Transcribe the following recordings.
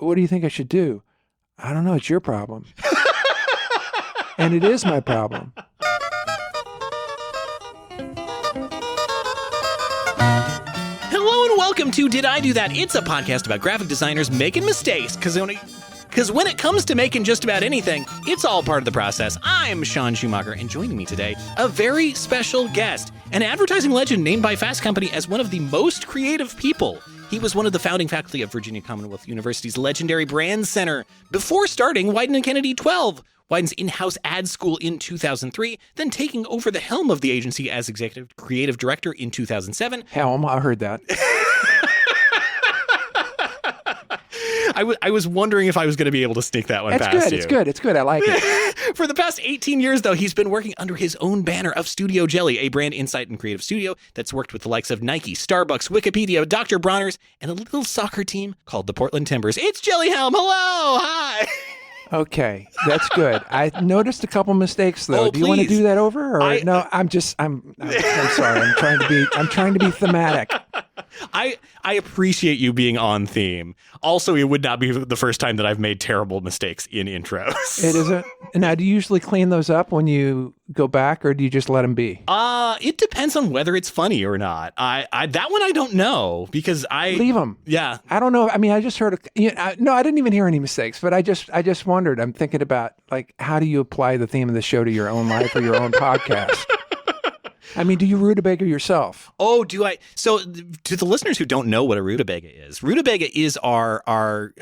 what do you think I should do? I don't know. It's your problem. And it is my problem. Hello and welcome to Did I Do That? It's a podcast about graphic designers making mistakes, because when it comes to making just about anything, it's all part of the process. I'm Sean Schumacher, and joining me today, a very special guest, an advertising legend named by Fast Company as one of the most creative people. He was one of the founding faculty of Virginia Commonwealth University's legendary Brandcenter before starting Wieden+Kennedy 12, Wieden's in-house ad school in 2003, then taking over the helm of the agency as executive creative director in 2007. Helm, I heard that. I was wondering if I was going to be able to sneak that one past you. It's good. I like it. For the past 18 years, though, he's been working under his own banner of Studio Jelly, a brand insight and creative studio that's worked with the likes of Nike, Starbucks, Wikipedia, Dr. Bronner's, and a little soccer team called the Portland Timbers. It's Jelly Helm. Hello. Hi. Okay, that's good. I noticed a couple mistakes though. Oh, do you want to please. do that over? Or no, I'm sorry. I'm trying to be thematic. I appreciate you being on theme. Also, it would not be the first time that I've made terrible mistakes in intros. It isn't. Now, do you usually clean those up when you go back, or do you just let them be? It depends on whether it's funny or not. I that one I don't know because I leave them. Yeah, I don't know. I mean, I just heard. No, I didn't even hear any mistakes. But I just wondered. I'm thinking about like, how do you apply the theme of the show to your own life or your own podcast? I mean, do you rutabaga yourself? Oh, do I? So to the listeners who don't know what a rutabaga is our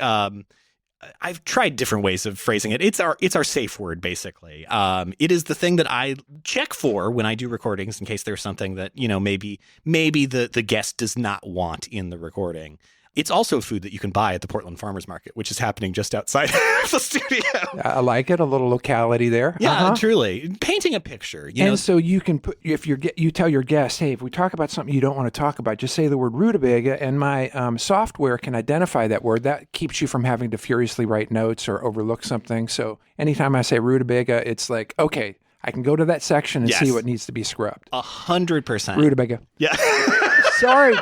I've tried different ways of phrasing it. It's our safe word, basically. It is the thing that I check for when I do recordings in case there's something that, maybe the guest does not want in the recording. It's also food that you can buy at the Portland Farmers Market, which is happening just outside the studio. I like it. A little locality there. Yeah, truly. Painting a picture. So you can put, if you tell your guests, hey, if we talk about something you don't want to talk about, just say the word rutabaga, and my software can identify that word. That keeps you from having to furiously write notes or overlook something. So anytime I say rutabaga, it's like, okay, I can go to that section and see what needs to be scrubbed. 100%. Rutabaga. Yeah. Sorry.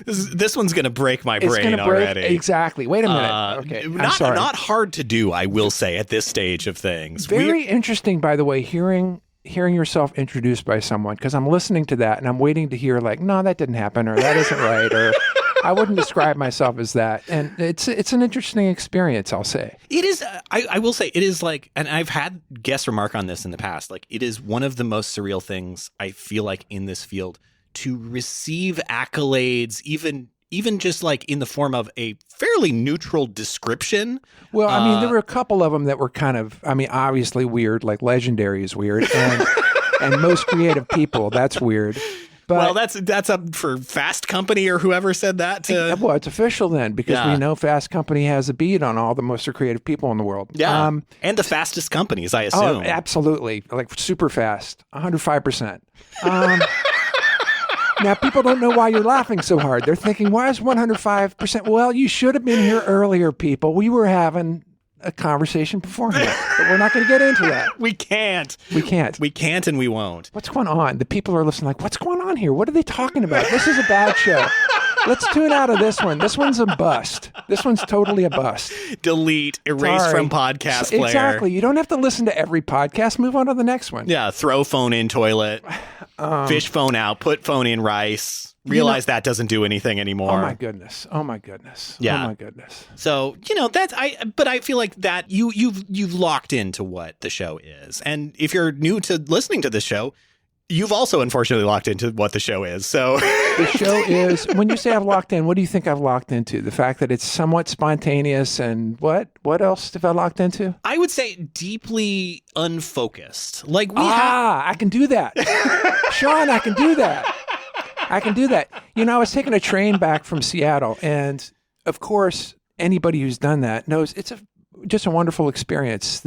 This one's going to break my brain already. Exactly. Wait a minute. Okay. Not hard to do, I will say, at this stage of things. Very interesting, by the way, hearing yourself introduced by someone, because I'm listening to that and I'm waiting to hear like, no, that didn't happen, or that isn't right, or I wouldn't describe myself as that. And it's an interesting experience, I'll say. It is. I will say it is like, and I've had guests remark on this in the past, like it is one of the most surreal things I feel like in this field to receive accolades, even just like in the form of a fairly neutral description. Well, I mean, there were a couple of them that were kind of, obviously weird, like legendary is weird, and most creative people, that's weird. But, well, that's up for Fast Company or whoever said that. Well, it's official then, because we know Fast Company has a beat on all the most creative people in the world. Yeah, and the fastest companies, I assume. Oh, absolutely, like super fast, 105%. Now, people don't know why you're laughing so hard. They're thinking, why is 105%? Well, you should have been here earlier, people. We were having a conversation beforehand, but we're not going to get into that. We can't, and we won't. What's going on? The people are listening like, what's going on here? What are they talking about? This is a bad show. Let's tune out of this one. This one's a bust. This one's totally a bust. Delete, erase from podcast player. Exactly. You don't have to listen to every podcast. Move on to the next one. Yeah, throw phone in toilet, fish phone out, put phone in rice. Realize that doesn't do anything anymore. Oh my goodness. Yeah. Oh my goodness. So, but I feel like that you've locked into what the show is. And if you're new to listening to this show, you've also unfortunately locked into what the show is. So the show is, when you say I've locked in, what do you think I've locked into? The fact that it's somewhat spontaneous, and what else have I locked into? I would say deeply unfocused. Like I can do that. Sean, I can do that. I was taking a train back from Seattle, and of course, anybody who's done that knows it's just a wonderful experience.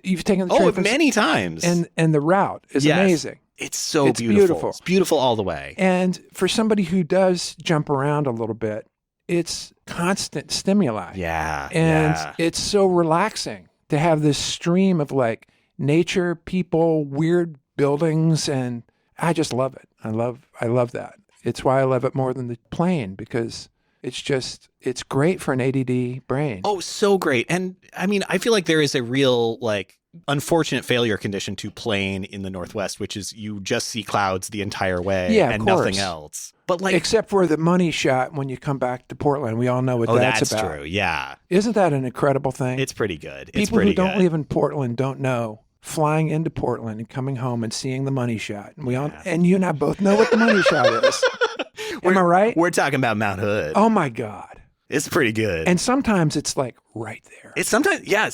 You've taken the train many times, and the route is amazing. It's beautiful. It's beautiful all the way. And for somebody who does jump around a little bit, it's constant stimuli. Yeah. And it's so relaxing to have this stream of like nature, people, weird buildings, and I just love it. I love that. It's why I love it more than the plane, because It's great for an ADD brain. Oh, so great. And I mean, I feel like there is a real unfortunate failure condition to plane in the Northwest, which is you just see clouds the entire way and nothing else. But except for the money shot when you come back to Portland. We all know what that's about. True. Yeah. Isn't that an incredible thing? It's pretty good. People who don't live in Portland don't know. Flying into Portland and coming home and seeing the money shot. And you and I both know what the money shot is. Am I right? We're talking about Mount Hood. Oh my God. It's pretty good. And sometimes it's like right there. It's sometimes, yeah.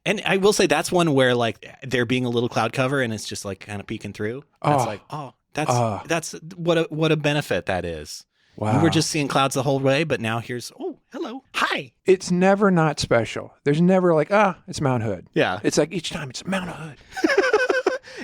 And I will say that's one where there being a little cloud cover and it's just kind of peeking through. That's that's what a benefit that is. Wow. We were just seeing clouds the whole way, but now here's, oh, hello, hi. It's never not special. There's never it's Mount Hood. Yeah. It's like each time it's Mount Hood.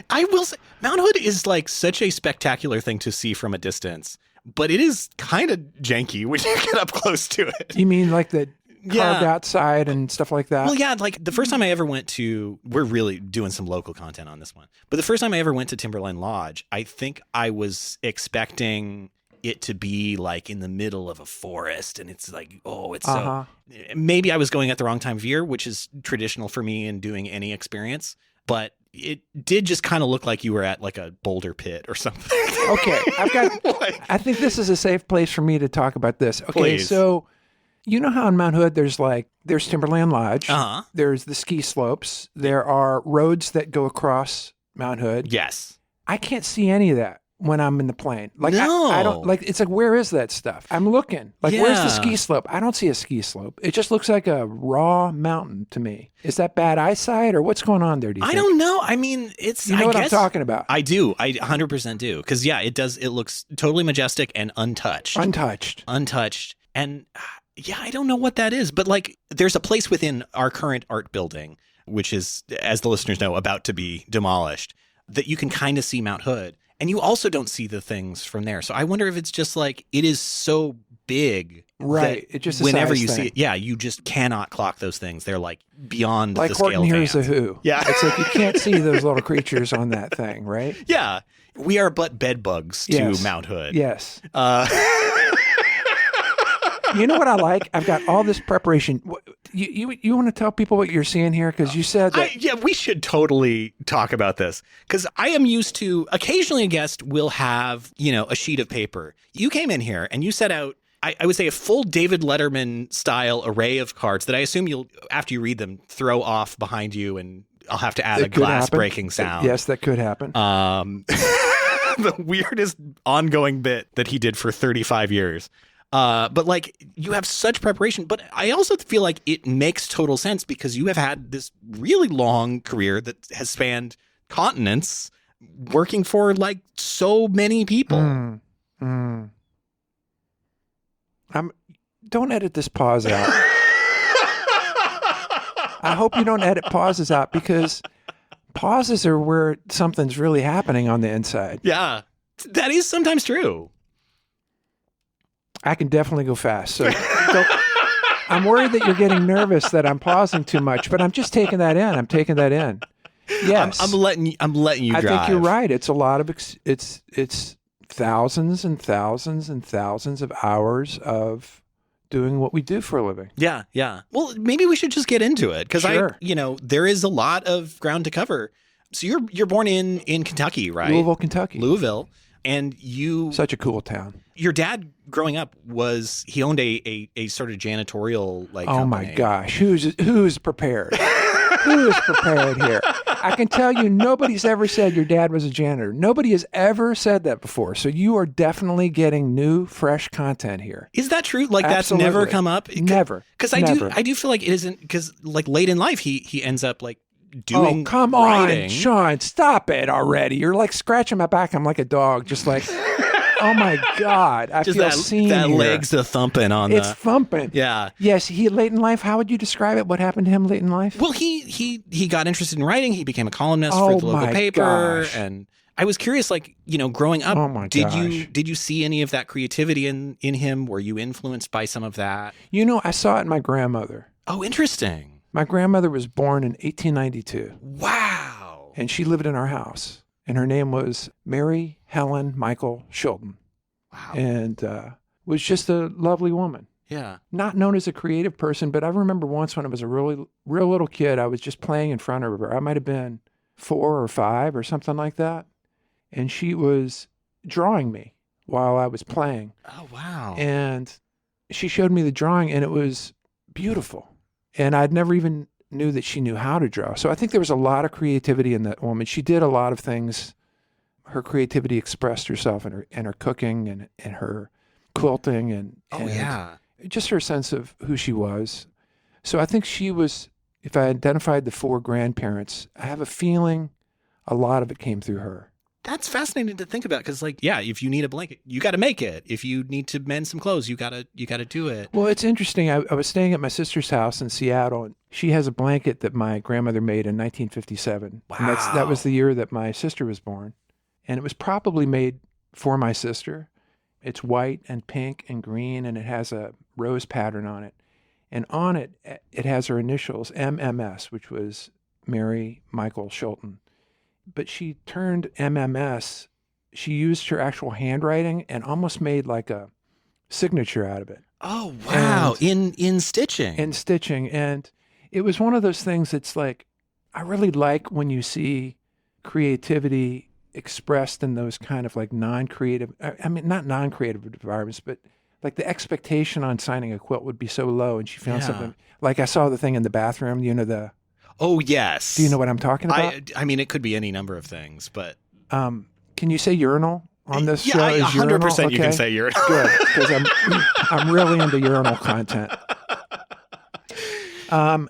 I will say, Mount Hood is such a spectacular thing to see from a distance, but it is kind of janky when you get up close to it. You mean the carved outside and stuff like that? Well, yeah, the first time I ever went to, we're really doing some local content on this one, but the first time I ever went to Timberline Lodge, I think I was expecting it to be in the middle of a forest, and it's so maybe I was going at the wrong time of year, which is traditional for me in doing any experience, but it did just kind of look like you were at a boulder pit or something. Okay, I think this is a safe place for me to talk about this. Okay, please. So you know how in Mount Hood there's Timberland Lodge, there's the ski slopes, there are roads that go across Mount Hood. Yes. I can't see any of that when I'm in the plane. No. I don't it's where is that stuff? I'm looking. Where's the ski slope? I don't see a ski slope. It just looks like a raw mountain to me. Is that bad eyesight or what's going on there, do you think? I don't know. I mean, it's You know what I'm talking about. I do. I 100% do. Because it does. It looks totally majestic and untouched. Untouched. And I don't know what that is. But there's a place within our current art building, which is, as the listeners know, about to be demolished, that you can kind of see Mount Hood. And you also don't see the things from there. So I wonder if it's just it is so big. Right. It just whenever you see it, you just cannot clock those things. They're beyond the scale of Horton Hears a Who. Yeah. It's you can't see those little creatures on that thing, right? Yeah. We are but bed bugs to Mount Hood. Yes. You know what I like? I've got all this preparation. You want to tell people what you're seeing here? Because you said that. We should totally talk about this. Because I am used to, occasionally a guest will have, a sheet of paper. You came in here and you set out, I would say, a full David Letterman style array of cards that I assume you'll, after you read them, throw off behind you, and I'll have to add a glass breaking sound. Yes, that could happen. The weirdest ongoing bit that he did for 35 years. But you have such preparation, but I also feel like it makes total sense because you have had this really long career that has spanned continents working for so many people. Don't edit this pause out. I hope you don't edit pauses out because pauses are where something's really happening on the inside. Yeah, that is sometimes true. I can definitely go fast. So I'm worried that you're getting nervous that I'm pausing too much, but I'm just taking that in. Yes. I'm letting you drive. I think you're right. It's a lot of, it's thousands and thousands and thousands of hours of doing what we do for a living. Yeah. Yeah. Well, maybe we should just get into it because sure. There is a lot of ground to cover. So you're born in Kentucky, right? Louisville, Kentucky. Louisville. And such a cool town. Your dad growing up he owned a sort of janitorial oh company. My gosh, who's prepared? Who is prepared here? I can tell you nobody's ever said your dad was a janitor. Nobody has ever said that before. So you are definitely getting new, fresh content here. Is that true? Absolutely. That's never come up? Never. Because I do feel like it isn't, because late in life he ends up doing Oh, come writing. on, Sean, stop it already. You're scratching my back. I'm like a dog, just oh my God. I just feel seen that here. leg's a thumping on It's thumping. Yeah. Yes, he late in life. How would you describe it? What happened to him late in life? Well, he got interested in writing. He became a columnist for the local paper. Gosh. And I was curious, growing up, oh my gosh. did you see any of that creativity in him? Were you influenced by some of that? I saw it in my grandmother. Oh, interesting. My grandmother was born in 1892. Wow. And she lived in our house. And her name was Mary Helen Michael Shilton. Wow. And was just a lovely woman. Yeah. Not known as a creative person, but I remember once when I was a real little kid, I was just playing in front of her. I might have been 4 or 5 or something like that. And she was drawing me while I was playing. Oh, wow. And she showed me the drawing, and it was beautiful. And I'd never even knew that she knew how to draw. So I think there was a lot of creativity in that woman. She did a lot of things. Her creativity expressed herself in her cooking and her quilting and just her sense of who she was. So I think she was, if I identified the 4 grandparents, I have a feeling a lot of it came through her. That's fascinating to think about because, like, yeah, if you need a blanket, you got to make it. If you need to mend some clothes, you gotta do it. Well, it's interesting. I was staying at my sister's house in Seattle, and she has a blanket that my grandmother made in 1957. Wow. And that was the year that my sister was born. And it was probably made for my sister. It's white and pink and green, and it has a rose pattern on it. And on it, it has her initials, MMS, which was Mary Michael Schulten. But she turned MMS, she used her actual handwriting and almost made like a signature out of it. Oh, wow. In stitching. In stitching. And it was one of those things that's like, I really like when you see creativity expressed in those kind of like non-creative, I mean, not non-creative environments, but like the expectation on signing a quilt would be so low. And she found something, like I saw the thing in the bathroom, Oh, yes. Do you know what I'm talking about? I mean, it could be any number of things, but... Can you say urinal on this show? Yeah, 100% urinal? You can say urinal. Good, because I'm really into urinal content. I'm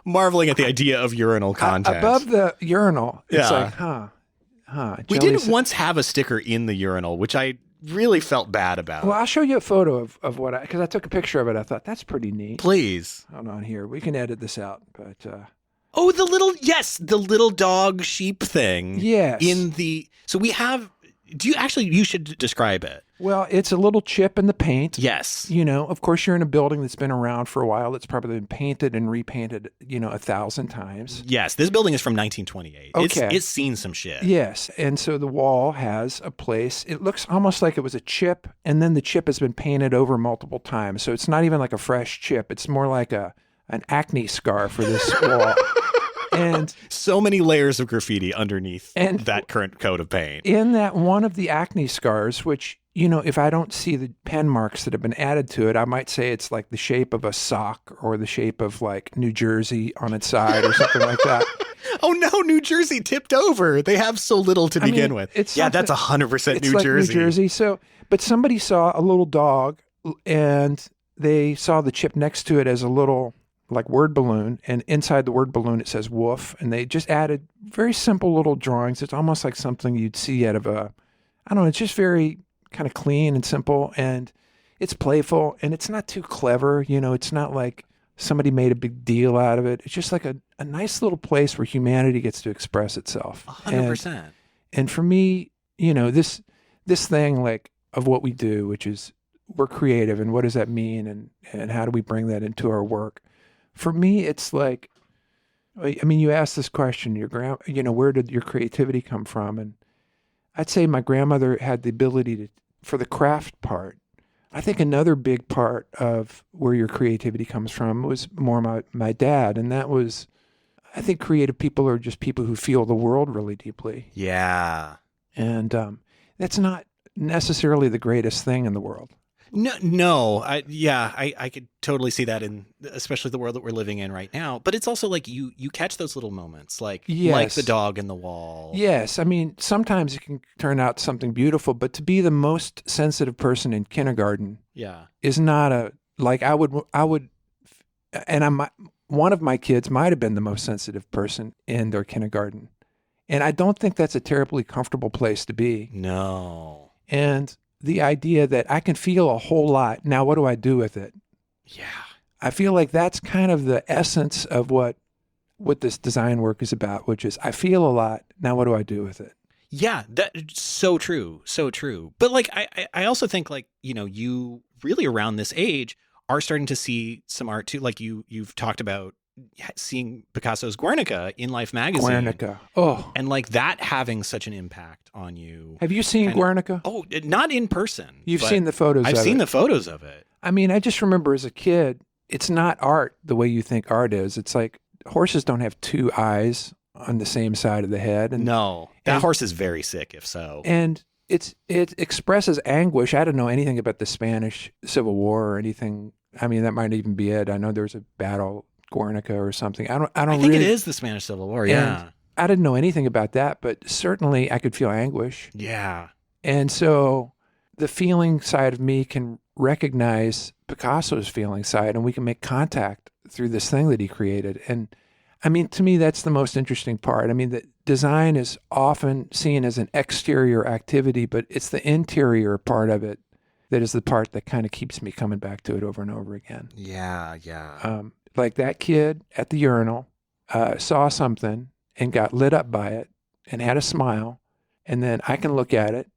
marveling at the idea of urinal content. Above the urinal, it's like, We did once have a sticker in the urinal, which I really felt bad about. Well, I'll show you a photo of what because I took a picture of it. I thought that's pretty neat. Please. Hold on here. We can edit this out, but oh, the little dog sheep thing. Yes. So we have. You should describe it. Well, it's a little chip in the paint. Yes. Of course, you're in a building that's been around for a while. That's probably been painted and repainted, 1,000 times. Yes. This building is from 1928. Okay. It's seen some shit. Yes. And so the wall has a place. It looks almost like it was a chip, and then the chip has been painted over multiple times. So it's not even like a fresh chip. It's more like an acne scar for this wall. And so many layers of graffiti underneath that current coat of paint. In that one of the acne scars, which, if I don't see the pen marks that have been added to it, I might say it's like the shape of a sock or the shape of like New Jersey on its side or something like that. Oh no, New Jersey tipped over. They have so little to begin with. That's 100% New Jersey. New Jersey. So, but somebody saw a little dog and they saw the chip next to it as a little like word balloon, and inside the word balloon it says woof, and they just added very simple little drawings. It's almost like something you'd see out of it's just very kind of clean and simple, and it's playful, and it's not too clever, it's not like somebody made a big deal out of it. It's just like a nice little place where humanity gets to express itself. 100%. And for me, this thing like of what we do, which is we're creative, and what does that mean, and how do we bring that into our work? For me, it's like, you asked this question, where did your creativity come from? And I'd say my grandmother had the ability for the craft part. I think another big part of where your creativity comes from was more my dad. And that was, I think creative people are just people who feel the world really deeply. Yeah. And that's not necessarily the greatest thing in the world. No. I could totally see that in especially the world that we're living in right now. But it's also like you catch those little moments, like the dog in the wall. Yes. Sometimes it can turn out something beautiful, but to be the most sensitive person in kindergarten is not one of my kids might have been the most sensitive person in their kindergarten. And I don't think that's a terribly comfortable place to be. No. And the idea that I can feel a whole lot. Now, what do I do with it? Yeah. I feel like that's kind of the essence of what this design work is about, which is I feel a lot. Now, what do I do with it? Yeah, that's so true. So true. But like, I also think like, you really around this age are starting to see some art too. Like you've talked about seeing Picasso's Guernica in Life magazine. Guernica. Oh. And like that having such an impact on you. Have you seen Guernica? Oh, not in person. You've seen the photos of it. I've seen the photos of it. I mean, I just remember as a kid, it's not art the way you think art is. It's like horses don't have two eyes on the same side of the head. And, no, that horse is very sick if so. And it expresses anguish. I don't know anything about the Spanish Civil War or anything. I mean, that might even be it. I know there was a battle, Guernica or something. I think it is the Spanish Civil War, yeah. And I didn't know anything about that, but certainly I could feel anguish. Yeah. And so the feeling side of me can recognize Picasso's feeling side, and we can make contact through this thing that he created. And I mean, to me, that's the most interesting part. I mean, the design is often seen as an exterior activity, but it's the interior part of it that is the part that kind of keeps me coming back to it over and over again. Yeah, yeah. Like that kid at the urinal saw something and got lit up by it and had a smile, and then I can look at it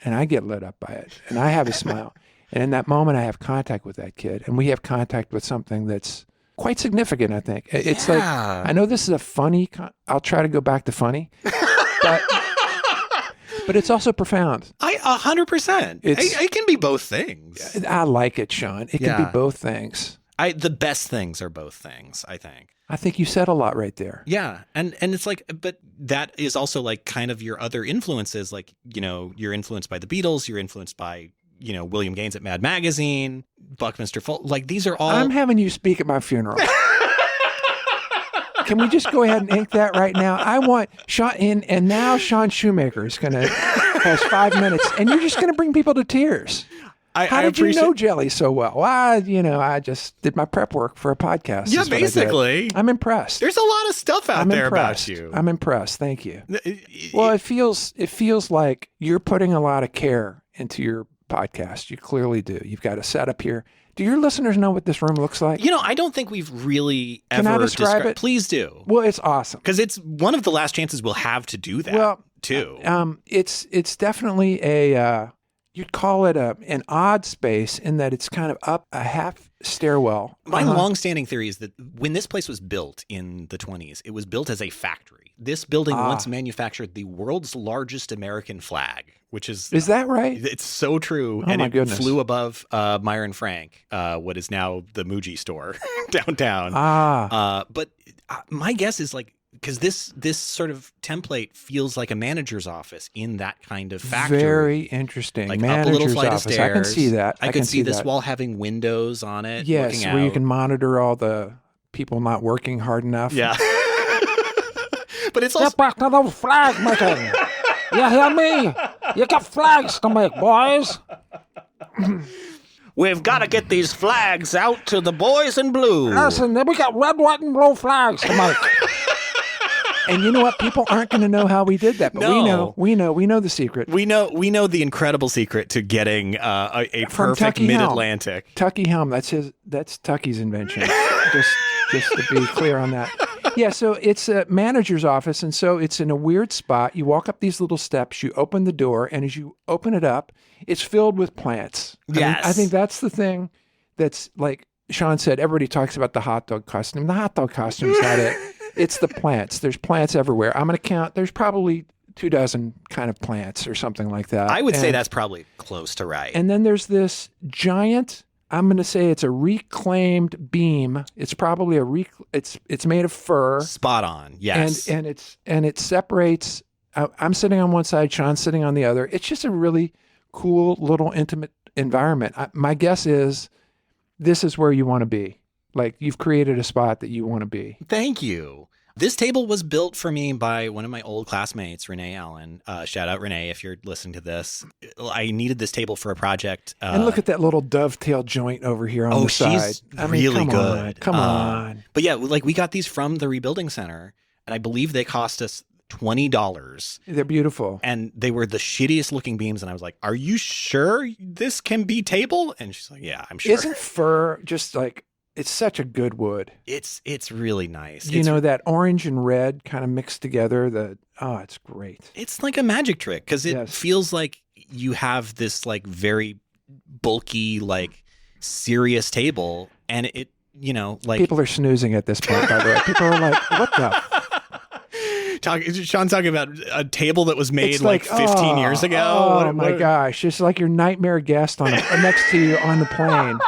and I get lit up by it and I have a smile. And in that moment, I have contact with that kid, and we have contact with something that's quite significant, I think. It's like, I know this is a funny, I'll try to go back to funny, but it's also profound. 100%. It can be both things. I like it, Sean. It can be both things. The best things are both things, I think. I think you said a lot right there. Yeah. And it's like, but that is also like kind of your other influences. Like, you know, you're influenced by the Beatles, you're influenced by, you know, William Gaines at Mad Magazine, Buckminster Fuller. Like these are all. I'm having you speak at my funeral. Can we just go ahead and ink that right now? I want Sean and now Sean Shoemaker is going to has 5 minutes, and you're just going to bring people to tears. How did you know Jelly so well? Well, I just did my prep work for a podcast. Yeah, basically. I'm impressed. There's a lot of stuff out there about you. I'm impressed. Thank you. Well, it feels like you're putting a lot of care into your podcast. You clearly do. You've got a setup here. Do your listeners know what this room looks like? You know, I don't think we've really ever Can I describe it? Please do. Well, it's awesome. Because it's one of the last chances we'll have to do that, too. It's definitely you'd call it an odd space in that it's kind of up a half stairwell. My longstanding theory is that when this place was built in the 1920s, it was built as a factory. This building once manufactured the world's largest American flag, which is that right? It's so true. Oh, and it goodness. Flew above Meyer and Frank, what is now the Muji store downtown. But my guess is like, because this sort of template feels like a manager's office in that kind of factory. Very interesting. Like manager's up a little flight office. of stairs. I can see that. I can see this that. wall having windows on it. Yes, where you can monitor all the people not working hard enough. Yeah. But it's also... Get back to those flag making. You hear me? You got flags to make, boys. We've got to get these flags out to the boys in blue. Listen, we got red, white, and blue flags to make. And you know what? People aren't going to know how we did that, but we know the secret. We know the incredible secret to getting a perfect mid-Atlantic. Tucky Helm, that's Tucky's invention. just to be clear on that. Yeah, so it's a manager's office, and so it's in a weird spot. You walk up these little steps, you open the door, and as you open it up, it's filled with plants. Yes. I think that's the thing that's like Sean said, everybody talks about the hot dog costume. The hot dog costume is not it. It's the plants. There's plants everywhere. I'm going to count. There's probably 24 kind of plants or something like that. I would say that's probably close to right. And then there's this giant, I'm going to say it's a reclaimed beam. It's probably it's made of fur. Spot on. Yes. And it separates. I'm sitting on one side, Sean's sitting on the other. It's just a really cool little intimate environment. My guess is this is where you want to be. Like you've created a spot that you want to be. Thank you. This table was built for me by one of my old classmates, Renee Allen. Shout out, Renee, if you're listening to this. I needed this table for a project. And look at that little dovetail joint over here on the side. She's really good. Come on. But yeah, like we got these from the Rebuilding Center, and I believe they cost us $20. They're beautiful. And they were the shittiest looking beams. And I was like, are you sure this can be table? And she's like, yeah, I'm sure. Isn't fir just like... It's such a good wood. It's really nice. You know, that orange and red kind of mixed together. It's great. It's like a magic trick because it feels like you have this like very bulky, like serious table, and you know, like People are snoozing at this point, by the way. People are like, what the? Sean's talking about a table that was made It's like 15 years ago. Oh my gosh. It's like your nightmare guest on next to you on the plane.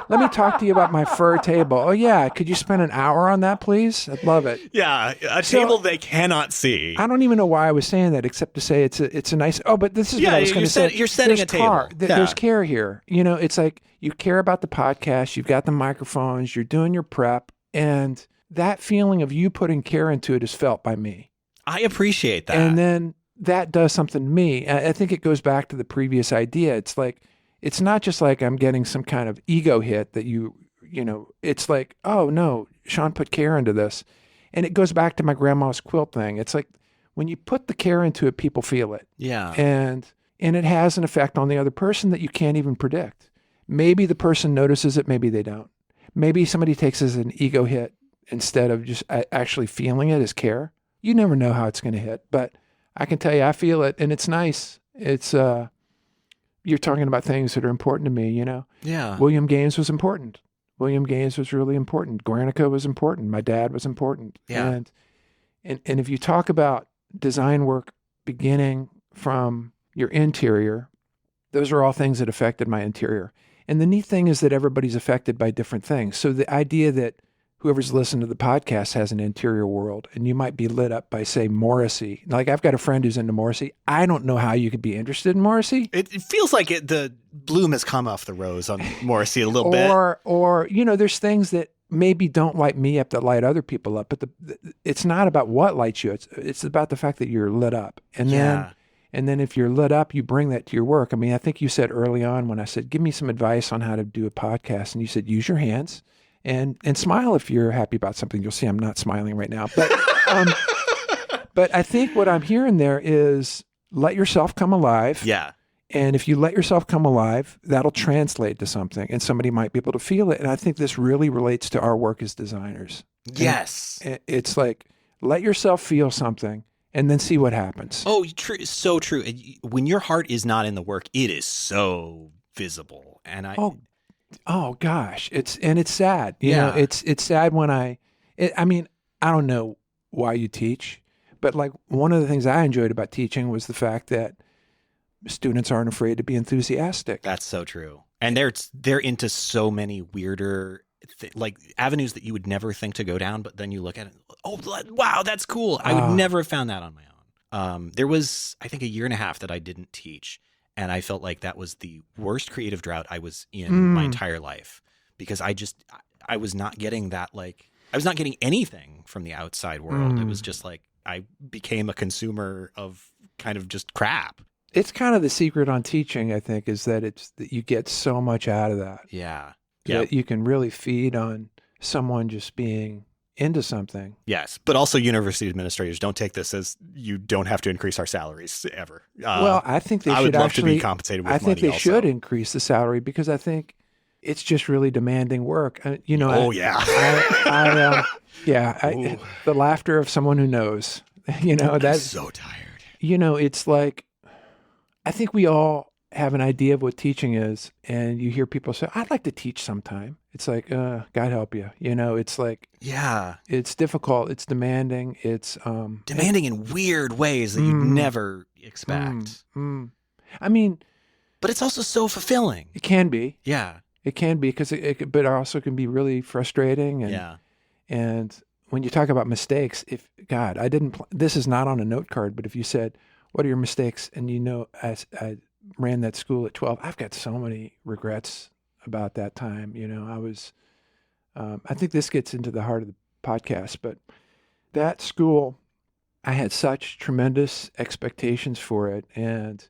Let me talk to you about my fur table. Oh yeah. Could you spend an hour on that, please? I'd love it. Yeah. A table they cannot see. I don't even know why I was saying that, except to say it's a nice, but this is what I was going to say. You're setting There's a table. There's care here. You know, it's like you care about the podcast. You've got the microphones. You're doing your prep. And that feeling of you putting care into it is felt by me. I appreciate that. And then that does something to me. I think it goes back to the previous idea. It's like, it's not just like I'm getting some kind of ego hit that you know, it's like, oh no, Sean put care into this. And it goes back to my grandma's quilt thing. It's like when you put the care into it, people feel it. Yeah. And it has an effect on the other person that you can't even predict. Maybe the person notices it, maybe they don't. Maybe somebody takes it as an ego hit instead of just actually feeling it as care. You never know how it's going to hit, but I can tell you I feel it, and it's nice. It's you're talking about things that are important to me, you know? Yeah. William Gaines was important. William Gaines was really important. Guernica was important. My dad was important. Yeah. And if you talk about design work beginning from your interior, those are all things that affected my interior. And the neat thing is that everybody's affected by different things. So the idea that whoever's listened to the podcast has an interior world, and you might be lit up by, say, Morrissey. Like, I've got a friend who's into Morrissey. I don't know how you could be interested in Morrissey. It feels like the bloom has come off the rose on Morrissey a little bit. Or, you know, there's things that maybe don't light me up that light other people up, but it's not about what lights you. It's about the fact that you're lit up. And then if you're lit up, you bring that to your work. I mean, I think you said early on when I said, give me some advice on how to do a podcast, and you said, use your hands. And smile if you're happy about something. You'll see I'm not smiling right now. But but I think what I'm hearing there is let yourself come alive. Yeah. And if you let yourself come alive, that'll translate to something, and somebody might be able to feel it. And I think this really relates to our work as designers. Yes. And it's like, let yourself feel something and then see what happens. Oh, true. So true. When your heart is not in the work, it is so visible. And Oh gosh, it's sad. You Yeah. know, it's sad when I mean, I don't know why you teach, but like one of the things I enjoyed about teaching was the fact that students aren't afraid to be enthusiastic. That's so true. And they're into so many weirder like avenues that you would never think to go down, but then you look at it, oh wow, that's cool. I would never have found that on my own. There was, I think, a year and a half that I didn't teach. And I felt like that was the worst creative drought I was in my entire life, because I was not getting that, like, I was not getting anything from the outside world. It was just like I became a consumer of kind of just crap. It's kind of the secret on teaching, I think, is that you get so much out of that. Yeah. That you can really feed on someone just being into something. Yes, but also university administrators, don't take this as you don't have to increase our salaries ever. Well, I think they should would love actually to be compensated with money. I think they also. should increase the salary, because I think it's just really demanding work. You know. Oh, The laughter of someone who knows. You know, that's so tired. You know, it's like, I think we all have an idea of what teaching is, and you hear people say, I'd like to teach sometime. It's like, God help you. You know, it's like, yeah, it's difficult. It's demanding. It's demanding in weird ways that you'd never expect. I mean, but it's also so fulfilling. It can be. Yeah. It can be, because but it also can be really frustrating. And when you talk about mistakes, this is not on a note card, but if you said, what are your mistakes? And you know, I ran that school at 12. I've got so many regrets about that time. You know, I think this gets into the heart of the podcast, but that school, I had such tremendous expectations for it. And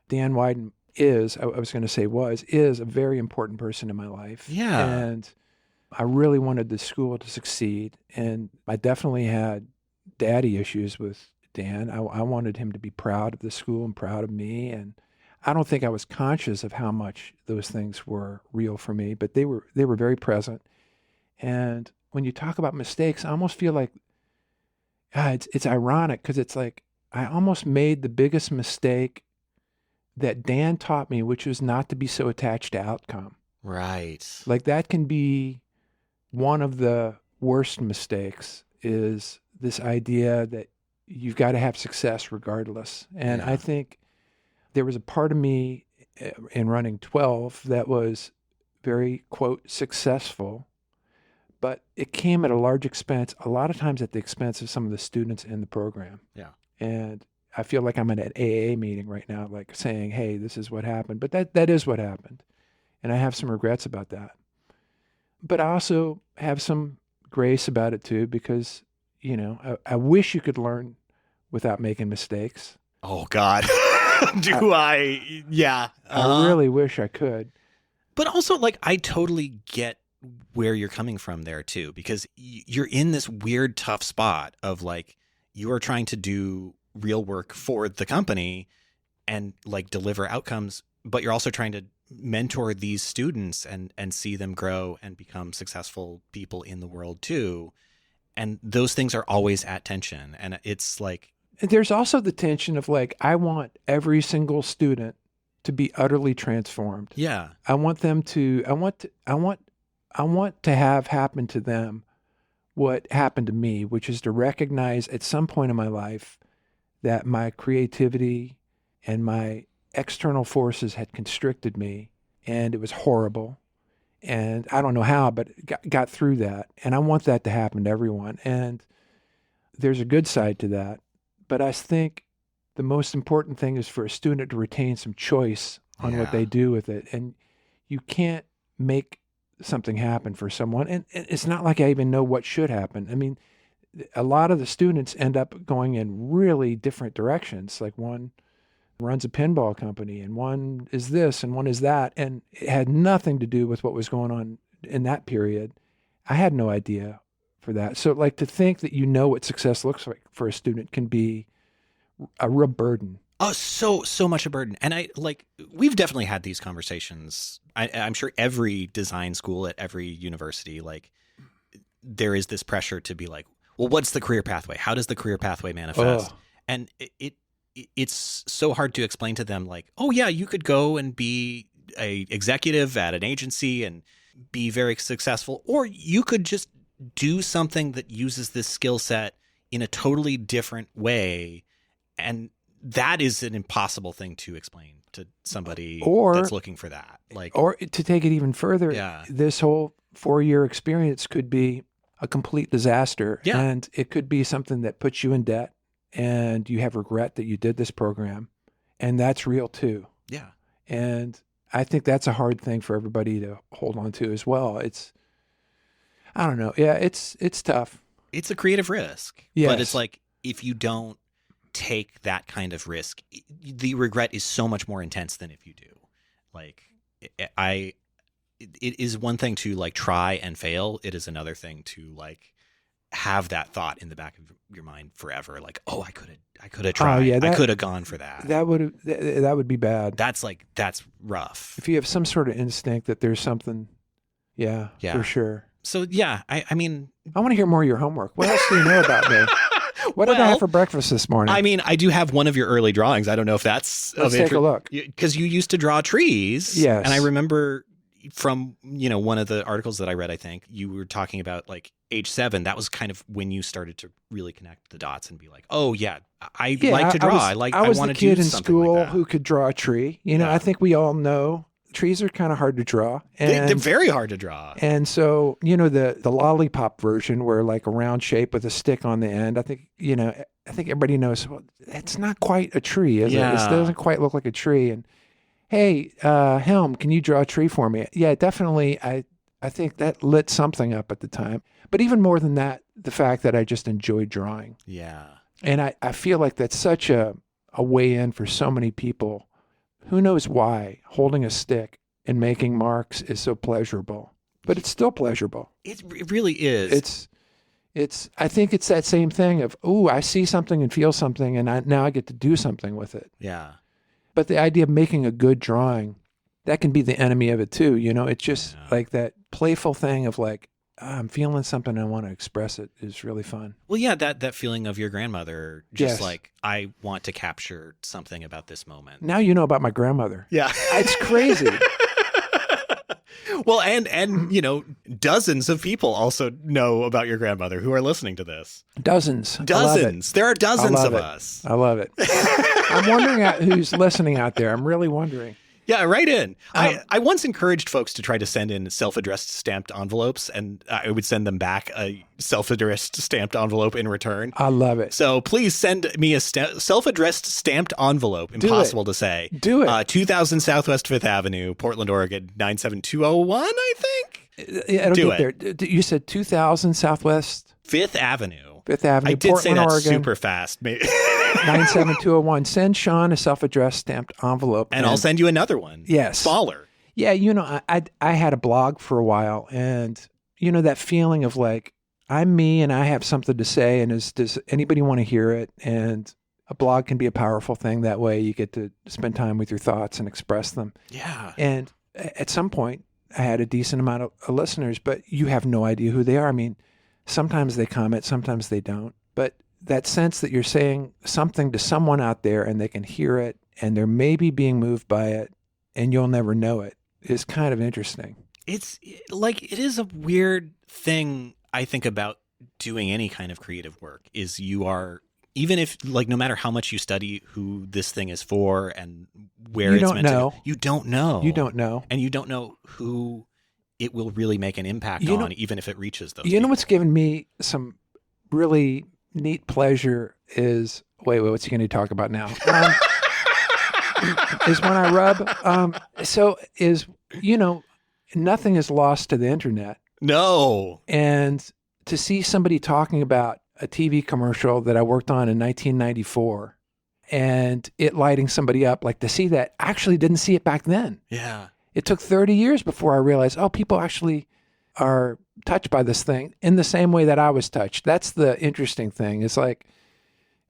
Dan Wieden is a very important person in my life. Yeah. And I really wanted the school to succeed. And I definitely had daddy issues with Dan. I wanted him to be proud of the school and proud of me. And I don't think I was conscious of how much those things were real for me, but they were very present. And when you talk about mistakes, I almost feel like it's ironic, because it's like I almost made the biggest mistake that Dan taught me, which was not to be so attached to outcome. Right. Like that can be one of the worst mistakes is this idea that you've got to have success regardless. And I think there was a part of me in running 12 that was very, quote, successful, but it came at a large expense, a lot of times at the expense of some of the students in the program. Yeah. And I feel like I'm at an AA meeting right now, like saying, hey, this is what happened. But that is what happened. And I have some regrets about that. But I also have some grace about it too, because, you know, I wish you could learn without making mistakes. Oh, God. Yeah. I really wish I could. But also, like, I totally get where you're coming from there too, because you're in this weird, tough spot of like, you are trying to do real work for the company and like deliver outcomes, but you're also trying to mentor these students and see them grow and become successful people in the world too. And those things are always at tension. And it's like, and there's also the tension of like, I want every single student to be utterly transformed. yeah, I want to have happen to them what happened to me, which is to recognize at some point in my life that my creativity and my external forces had constricted me, and it was horrible. And I don't know how, but got through that. And I want that to happen to everyone. And there's a good side to that. But I think the most important thing is for a student to retain some choice on what they do with it. And you can't make something happen for someone. And it's not like I even know what should happen. I mean, a lot of the students end up going in really different directions. Like one runs a pinball company and one is this and one is that. And it had nothing to do with what was going on in that period. I had no idea for that. So like to think that you know what success looks like for a student can be a real burden. oh, so much a burden. And we've definitely had these conversations. I'm sure every design school at every university, like there is this pressure to be like, well, what's the career pathway? How does the career pathway manifest? And it's so hard to explain to them like, oh yeah, you could go and be a executive at an agency and be very successful, or you could just do something that uses this skill set in a totally different way. And that is an impossible thing to explain to somebody that's looking for that. Like, or to take it even further, this whole 4-year experience could be a complete disaster. Yeah. And it could be something that puts you in debt and you have regret that you did this program. And that's real too. Yeah. And I think that's a hard thing for everybody to hold on to as well. I don't know. Yeah, it's tough. It's a creative risk. Yes. But it's like, if you don't take that kind of risk, the regret is so much more intense than if you do. Like, it is one thing to like try and fail. It is another thing to like have that thought in the back of your mind forever. Like, oh, I could have tried. I could have gone for that. That would be bad. That's rough. If you have some sort of instinct that there's something, yeah. For sure. So yeah, I mean, I want to hear more of your homework. What else do you know about me? What did I have for breakfast this morning? I mean, I do have one of your early drawings. I don't know if that's Let's take a look. Because you used to draw trees. Yes. And I remember from, one of the articles that I read, I think you were talking about like age 7. That was kind of when you started to really connect the dots and be like, oh yeah, I like to draw. I was want the to kid do in something school like that. who could draw a tree. I think we all know trees are kind of hard to draw. And They're very hard to draw. And so, the lollipop version where like a round shape with a stick on the end, I think everybody knows, well, it's not quite a tree, is it? It doesn't quite look like a tree. And hey, Helm, can you draw a tree for me? Yeah, definitely. I think that lit something up at the time. But even more than that, the fact that I just enjoyed drawing. Yeah. And I feel like that's such a way in for so many people. Who knows why holding a stick and making marks is so pleasurable, but it's still pleasurable. It really is. I think it's that same thing of, ooh, I see something and feel something and now I get to do something with it. Yeah. But the idea of making a good drawing, that can be the enemy of it too. It's just like that playful thing of like, I'm feeling something, I want to express it is really fun. Well, yeah, that feeling of your grandmother, just Yes. like, I want to capture something about this moment. Now you know about my grandmother. Yeah. It's crazy. Well, and you know, dozens of people also know about your grandmother who are listening to this. Dozens. There are dozens of it. us. I love it. I'm wondering who's listening out there. I'm really wondering. Yeah, write in. I once encouraged folks to try to send in self-addressed stamped envelopes, and I would send them back a self-addressed stamped envelope in return. I love it. So please send me a self-addressed stamped envelope. Impossible to say. Do it. 2000 Southwest 5th Avenue, Portland, Oregon, 97201, I think. It'll Do get it. there. You said 2000 Southwest 5th Avenue. 5th Avenue, I did Portland, say that Oregon. super fast. Maybe. 97201. Send Sean a self-addressed stamped envelope. And I'll send you another one. Yes. Smaller. Yeah, you know, I had a blog for a while, and you know that feeling of like, I'm me and I have something to say, and does anybody want to hear it? And a blog can be a powerful thing that way. You get to spend time with your thoughts and express them. Yeah. And at some point, I had a decent amount of listeners, but you have no idea who they are. I mean, sometimes they comment, sometimes they don't. But that sense that you're saying something to someone out there and they can hear it and they're maybe being moved by it and you'll never know it is kind of interesting. It's like, it is a weird thing, I think, about doing any kind of creative work is you are, even if, like, no matter how much you study who this thing is for and where it's meant to, you don't know. You don't know. And you don't know who it will really make an impact on, even if it reaches those You know people. what's given me some really neat pleasure is, wait, what's he going to talk about now? Is when I rub. You know, nothing is lost to the internet. No. And to see somebody talking about a TV commercial that I worked on in 1994 and it lighting somebody up, like to see that, I actually didn't see it back then. Yeah. It took 30 years before I realized, people actually are touched by this thing in the same way that I was touched. That's the interesting thing. It's like,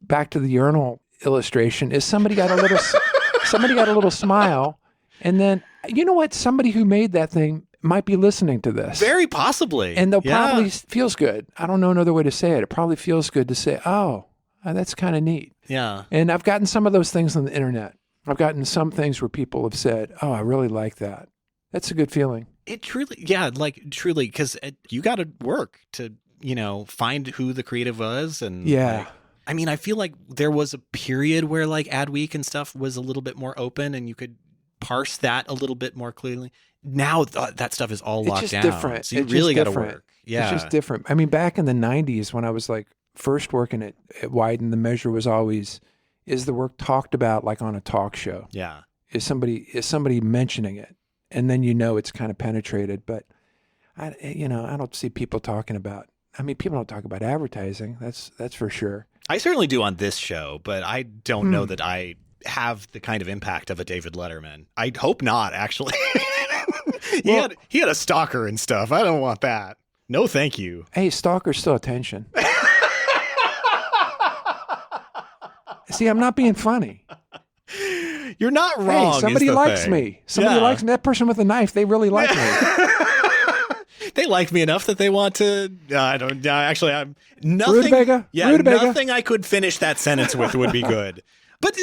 back to the urinal illustration, is somebody got a little smile, and then, you know what? Somebody who made that thing might be listening to this. Very possibly. And they'll probably feels good. I don't know another way to say it. It probably feels good to say, that's kind of neat. Yeah. And I've gotten some of those things on the internet. I've gotten some things where people have said, I really like that. That's a good feeling. It truly, truly, because you got to work to, find who the creative was. And I mean, I feel like there was a period where like Adweek and stuff was a little bit more open and you could parse that a little bit more clearly. Now that stuff is all locked down. Different. So you really got to work. Yeah. It's just different. I mean, back in the 90s when I was like first working at Wieden, the measure was always, is the work talked about like on a talk show? Yeah. Is somebody mentioning it? And then it's kind of penetrated. But I don't see people talking about, people don't talk about advertising. That's for sure. I certainly do on this show, but I don't know that I have the kind of impact of a David Letterman. I hope not, actually. He had a stalker and stuff. I don't want that. No, thank you. Hey, stalker's still attention. See, I'm not being funny. You're not wrong. Hey, somebody likes me. Somebody likes me. That person with a knife, they really like me. They like me enough that they want to. I'm nothing. Rutabaga? Yeah, Rutabaga? nothing I could finish that sentence with would be good. But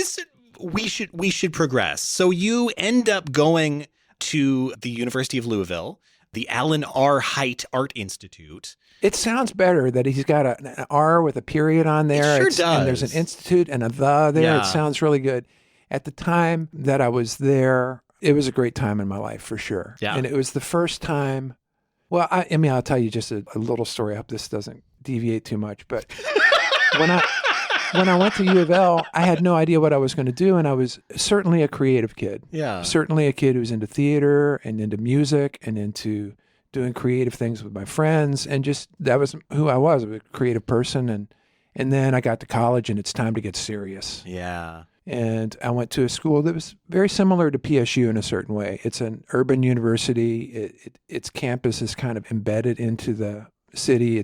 we should progress. So you end up going to the University of Louisville, the Alan R. Hite Art Institute. It sounds better that he's got an R with a period on there. It sure does. And there's an institute and a the there. Yeah. It sounds really good. At the time that I was there, it was a great time in my life for sure. Yeah. And it was the first time. Well, I'll tell you just a little story. I hope this doesn't deviate too much. But when I went to U of L, I had no idea what I was going to do. And I was certainly a creative kid. Yeah. Certainly a kid who was into theater and into music and into doing creative things with my friends. And just that was who I was a creative person. And then I got to college and it's time to get serious. Yeah. And I went to a school that was very similar to PSU in a certain way. It's an urban university. Its campus is kind of embedded into the city.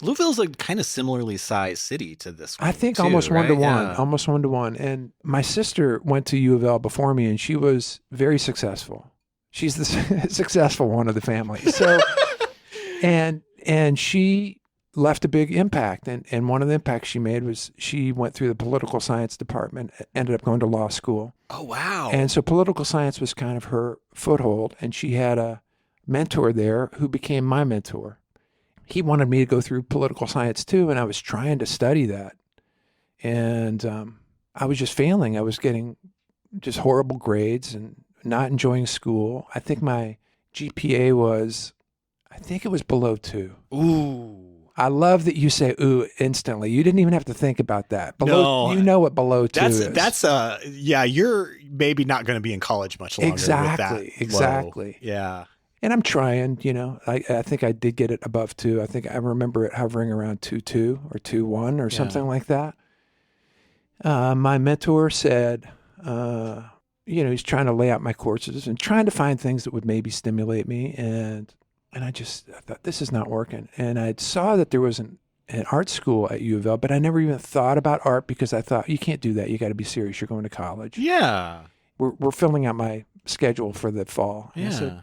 Louisville's a kind of similarly sized city to this one. I think too, almost right? 1-to-1, Yeah. almost 1-to-1. And my sister went to U of L before me, and she was very successful. She's the successful one of the family. So, and she left a big impact. And one of the impacts she made was she went through the political science department, ended up going to law school. Oh, wow. And so political science was kind of her foothold. And she had a mentor there who became my mentor. He wanted me to go through political science too, and I was trying to study that. And I was just failing. I was getting just horrible grades and not enjoying school. I think my GPA was, I think it was below 2. Ooh. I love that you say "ooh" instantly. You didn't even have to think about that. Below, No. you know what below 2 is. That's yeah, you're maybe not going to be in college much longer with that. Exactly. Yeah. And I'm trying, I think I did get it above 2. I think I remember it hovering around 2.2 or 2.1 or something like that. My mentor said, he's trying to lay out my courses and trying to find things that would maybe stimulate me. And I thought, this is not working. And I saw that there was an art school at U of L, but I never even thought about art because I thought, you can't do that. You got to be serious. You're going to college. Yeah. We're filling out my schedule for the fall. And I said,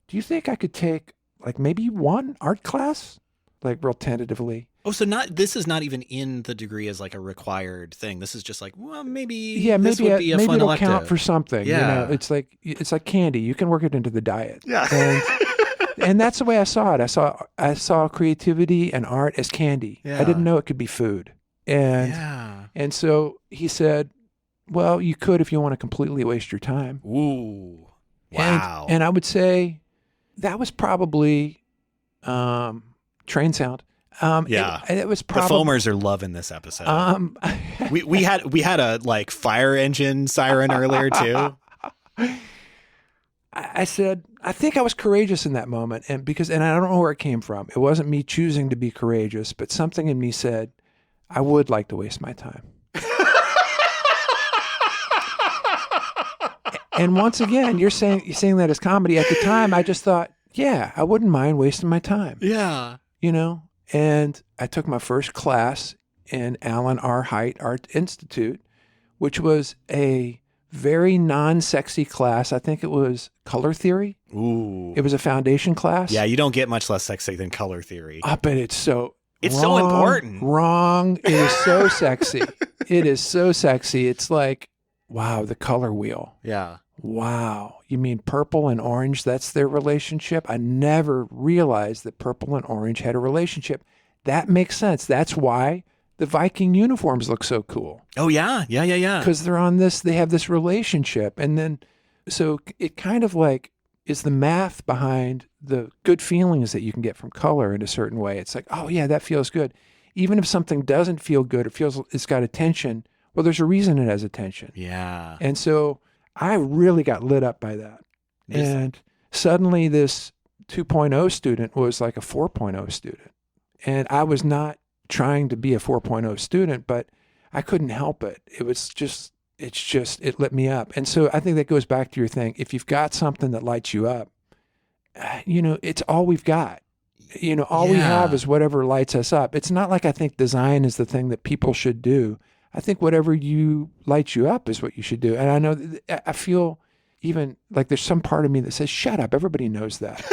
do you think I could take like maybe one art class? Like real tentatively. Oh, so this is not even in the degree as like a required thing. This is just like, well, maybe this would be a fun it'll elective. Count for something. Yeah. It's like candy. You can work it into the diet. Yeah. And that's the way I saw it. I saw creativity and art as candy. Yeah. I didn't know it could be food. And so he said, well, you could if you want to completely waste your time. Ooh. Wow. And I would say that was probably train sound. It was probably the foamers are loving this episode. we had a like fire engine siren earlier too. I said, I think I was courageous in that moment, and I don't know where it came from. It wasn't me choosing to be courageous, but something in me said, I would like to waste my time. And once again, you're saying that as comedy. At the time, I just thought, yeah, I wouldn't mind wasting my time. Yeah. And I took my first class in Alan R. Haidt Art Institute, which was a very non-sexy class. I think it was color theory. Ooh. It was a foundation class. Yeah, you don't get much less sexy than color theory. But it's so important. Wrong. It is so sexy. It is so sexy. It's like, wow, the color wheel. Yeah. Wow. You mean purple and orange? That's their relationship? I never realized that purple and orange had a relationship. That makes sense. That's why the Viking uniforms look so cool. Oh, yeah. Yeah. Because they have this relationship. And then, so it kind of like is the math behind the good feelings that you can get from color in a certain way. It's like, oh, yeah, that feels good. Even if something doesn't feel good, it's got attention. Well, there's a reason it has attention. Yeah. And so I really got lit up by that. And suddenly this 2.0 student was like a 4.0 student. And I was not trying to be a 4.0 student, but I couldn't help it. It lit me up. And so I think that goes back to your thing. If you've got something that lights you up, it's all we've got. All we have is whatever lights us up. It's not like I think design is the thing that people should do. I think whatever lights you up is what you should do. And I know, I feel even like there's some part of me that says, shut up. Everybody knows that.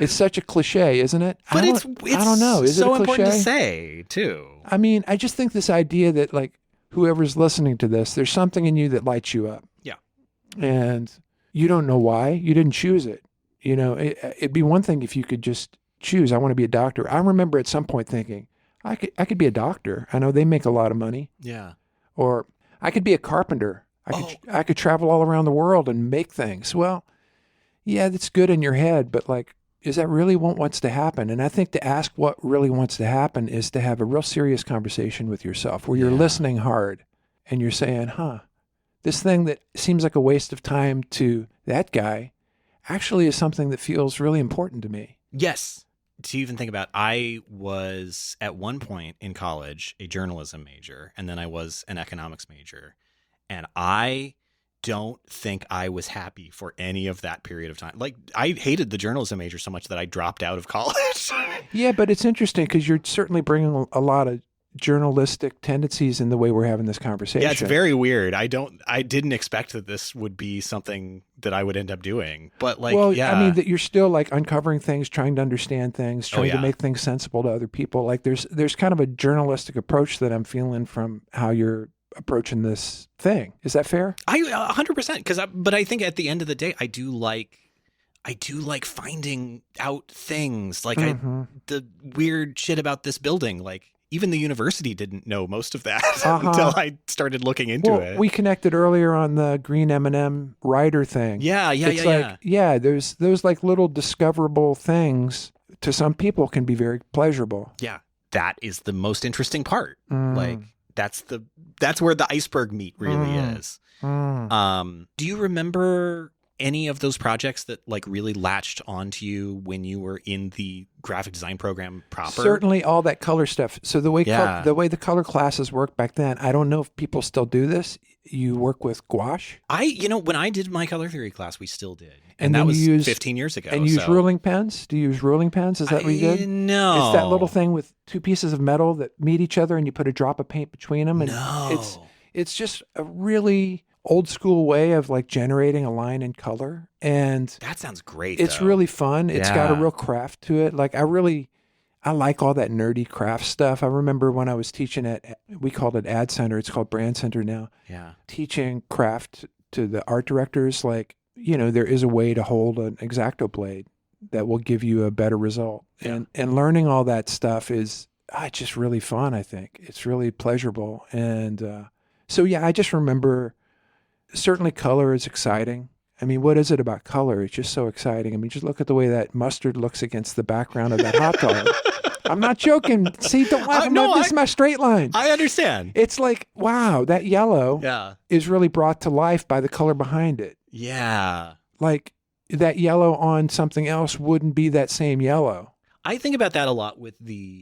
It's such a cliche, isn't it? But it's I don't know. Is so it a cliche? important to say, too. I mean, I just think this idea that like whoever's listening to this, there's something in you that lights you up. Yeah. And you don't know why. You didn't choose it. It'd be one thing if you could just choose, I want to be a doctor. I remember at some point thinking, I could be a doctor. I know they make a lot of money. Yeah. Or I could be a carpenter. I could travel all around the world and make things. Well, yeah, that's good in your head, but like, is that really what wants to happen? And I think to ask what really wants to happen is to have a real serious conversation with yourself where you're listening hard and you're saying, this thing that seems like a waste of time to that guy actually is something that feels really important to me. Yes. To even think about, I was at one point in college a journalism major, and then I was an economics major. And I don't think I was happy for any of that period of time. Like, I hated the journalism major so much that I dropped out of college. Yeah, but it's interesting because you're certainly bringing a lot of journalistic tendencies in the way we're having this conversation. Yeah, it's very weird. I didn't expect that this would be something that I would end up doing. But like, well, yeah. I mean, that you're still like uncovering things, trying to understand things, trying to yeah. make things sensible to other people. Like there's kind of a journalistic approach that I'm feeling from how you're approaching this thing. Is that fair? 100%. But I think at the end of the day, I do like finding out things like the weird shit about this building. Like even the university didn't know most of that until I started looking into it. We connected earlier on the green M&M rider thing. Yeah. There's those like little discoverable things to some people can be very pleasurable. Yeah. That is the most interesting part. Like that's where the iceberg meat really is. Do you remember any of those projects that like really latched onto you when you were in the graphic design program proper? Certainly all that color stuff. So the way the color classes worked back then, I don't know if people still do this. You work with gouache. When I did my color theory class, we still did. And that was 15 years ago. And use ruling pens? Do you use ruling pens? Is that what you did? No. It's that little thing with two pieces of metal that meet each other and you put a drop of paint between them. And it's just a really old school way of like generating a line in color. And that sounds great. It's really fun. It's got a real craft to it. Like I like all that nerdy craft stuff. I remember when I was teaching we called it Ad Center. It's called Brandcenter now. Yeah. Teaching craft to the art directors, like, there is a way to hold an X-Acto blade that will give you a better result. Yeah. And learning all that stuff is just really fun, I think. It's really pleasurable. And I just remember certainly color is exciting. I mean, what is it about color? It's just so exciting. I mean, just look at the way that mustard looks against the background of that hot dog. I'm not joking. See, don't laugh. This is my straight line. I understand. It's like, wow, that yellow is really brought to life by the color behind it. Yeah. Like that yellow on something else wouldn't be that same yellow. I think about that a lot with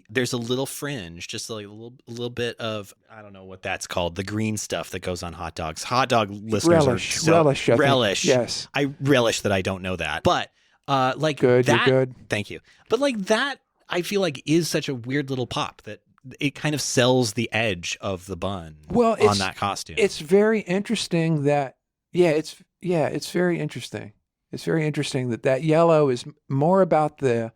there's a little fringe, just like a little bit of, I don't know what that's called, the green stuff that goes on hot dogs. Hot dog listeners relish. Yes. I relish that I don't know that. But good, that, you're good. Thank you. But like that, I feel like is such a weird little pop that it kind of sells the edge of the bun on that costume. It's very interesting that, it's very interesting. It's very interesting that yellow is more about the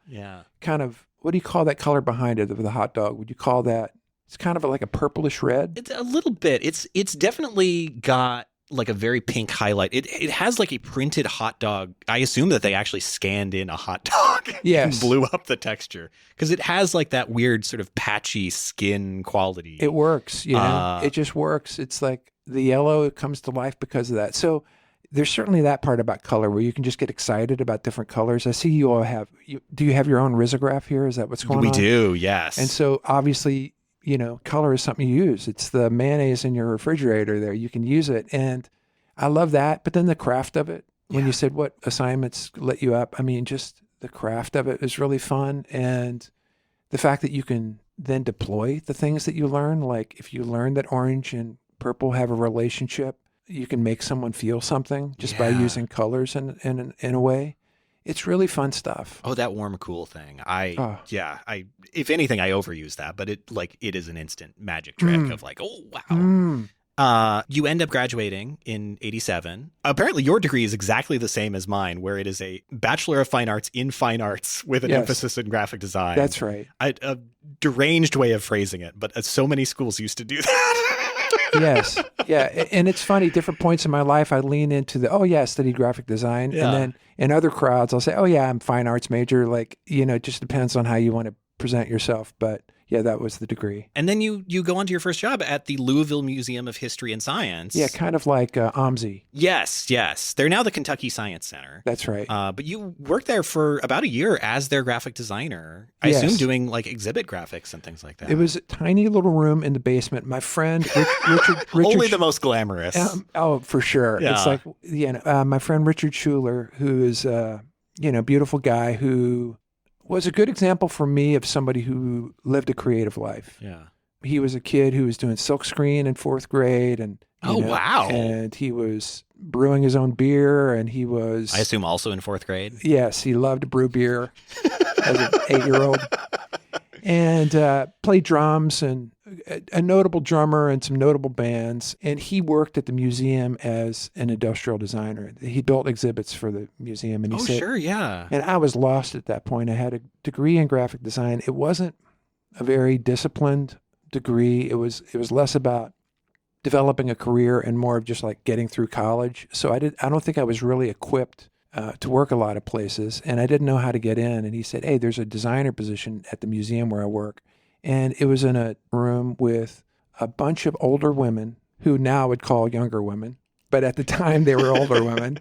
kind of, what do you call that color behind it of the hot dog? Would you call that, it's kind of like a purplish red? It's a little bit. It's definitely got like a very pink highlight. It has like a printed hot dog. I assume that they actually scanned in a hot dog and blew up the texture because it has like that weird sort of patchy skin quality. It works, it just works. It's like the yellow comes to life because of that. So there's certainly that part about color where you can just get excited about different colors. I see you all have, do you have your own risograph here? Is that what's going on? We do, yes. And so obviously, color is something you use. It's the mayonnaise in your refrigerator there. You can use it. And I love that. But then the craft of it, when you said what assignments lit you up, I mean, just the craft of it is really fun. And the fact that you can then deploy the things that you learn, like if you learn that orange and purple have a relationship, you can make someone feel something just by using colors in a way. It's really fun stuff. Oh, that warm cool thing. If anything, I overuse that, but it is an instant magic trick of like, oh, wow. You end up graduating in 1987. Apparently your degree is exactly the same as mine, where it is a Bachelor of Fine Arts in Fine Arts with an emphasis in graphic design. That's right. A deranged way of phrasing it, but so many schools used to do that. Yes. Yeah. And it's funny, different points in my life, I lean into I studied graphic design. Yeah. And then in other crowds, I'll say, I'm fine arts major. Like, it just depends on how you want to present yourself. But yeah, that was the degree. And then you go on to your first job at the Louisville Museum of History and Science. Yeah, kind of like OMSI. Yes. They're now the Kentucky Science Center. That's right. But you worked there for about a year as their graphic designer. I assume doing like exhibit graphic and things like that. It was a tiny little room in the basement. My friend, Richard only the most glamorous. For sure. Yeah. It's like, my friend Richard Schuler, who is, beautiful guy who was a good example for me of somebody who lived a creative life. Yeah. He was a kid who was doing silkscreen in 4th grade and wow. And he was brewing his own beer and he was, I assume, also in 4th grade. Yes, he loved to brew beer as an 8-year-old. And played drums and a notable drummer and some notable bands. And he worked at the museum as an industrial designer. He built exhibits for the museum. And he said, sure, yeah. And I was lost at that point. I had a degree in graphic design. It wasn't a very disciplined degree. It was less about developing a career and more of just like getting through college. So I don't think I was really equipped to work a lot of places, and I didn't know how to get in. And he said, hey, there's a designer position at the museum where I work. And it was in a room with a bunch of older women who now would call younger women, but at the time they were older women.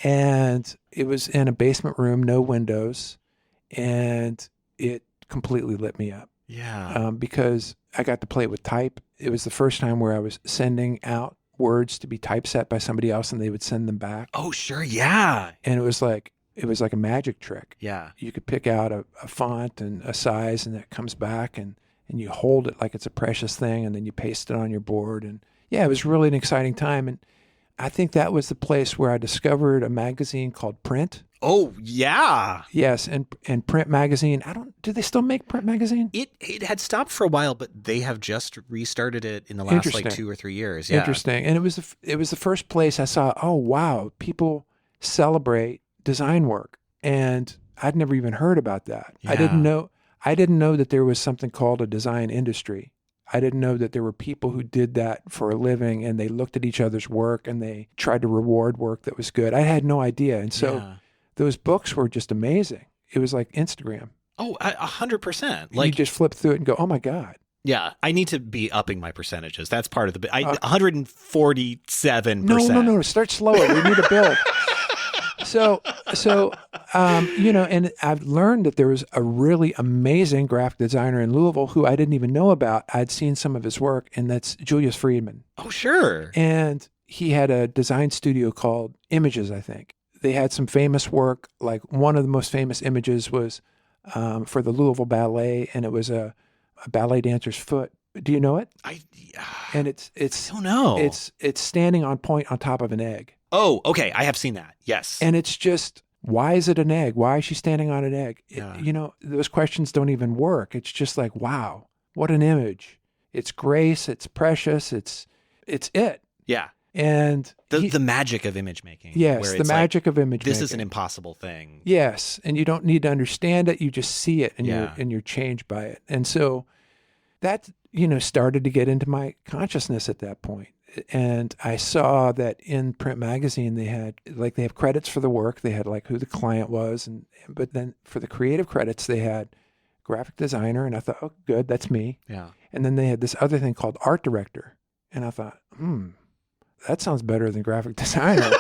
And it was in a basement room, no windows, and it completely lit me up. Yeah. Because I got to play with type. It was the first time where I was sending out words to be typeset by somebody else, and they would send them back. Oh, sure, yeah. And it was like a magic trick. Yeah. You could pick out a font and a size, and that comes back, and you hold it like it's a precious thing, and then you paste it on your board. And yeah, it was really an exciting time. And I think that was the place where I discovered a magazine called Print. Oh, yeah. Yes, and Print magazine. Do they still make Print magazine? It had stopped for a while, but they have just restarted it in the last like 2 or 3 years. Yeah. Interesting. And it was the first place I saw, oh wow, people celebrate design work. And I'd never even heard about that. Yeah. I didn't know that there was something called a design industry. I didn't know that there were people who did that for a living, and they looked at each other's work and they tried to reward work that was good. I had no idea. And so those books were just amazing. It was like Instagram. Oh, 100%. Like you just flip through it and go, oh my God. Yeah, I need to be upping my percentages. That's part of the 147%. No. Start slower. We need to build. So, and I've learned that there was a really amazing graphic designer in Louisville who I didn't even know about. I'd seen some of his work, and that's Julius Friedman. Oh, sure. And he had a design studio called Images, I think. They had some famous work. Like one of the most famous images was for the Louisville Ballet, and it was a ballet dancer's foot. Do you know it? And it's I don't know. It's standing on point on top of an egg. Oh, okay. I have seen that. Yes. And it's just, why is it an egg? Why is she standing on an egg? Yeah. Those questions don't even work. It's just like, wow, what an image. It's grace. It's precious. It's it. Yeah. And the magic of image making. Yes, the magic of image making. This is an impossible thing. Yes, and you don't need to understand it. You just see it, and you're changed by it. And so that started to get into my consciousness at that point. And I saw that in Print magazine they have credits for the work. They had like who the client was, but then for the creative credits they had graphic designer, and I thought, oh, good, that's me. Yeah. And then they had this other thing called art director, and I thought, that sounds better than graphic designer.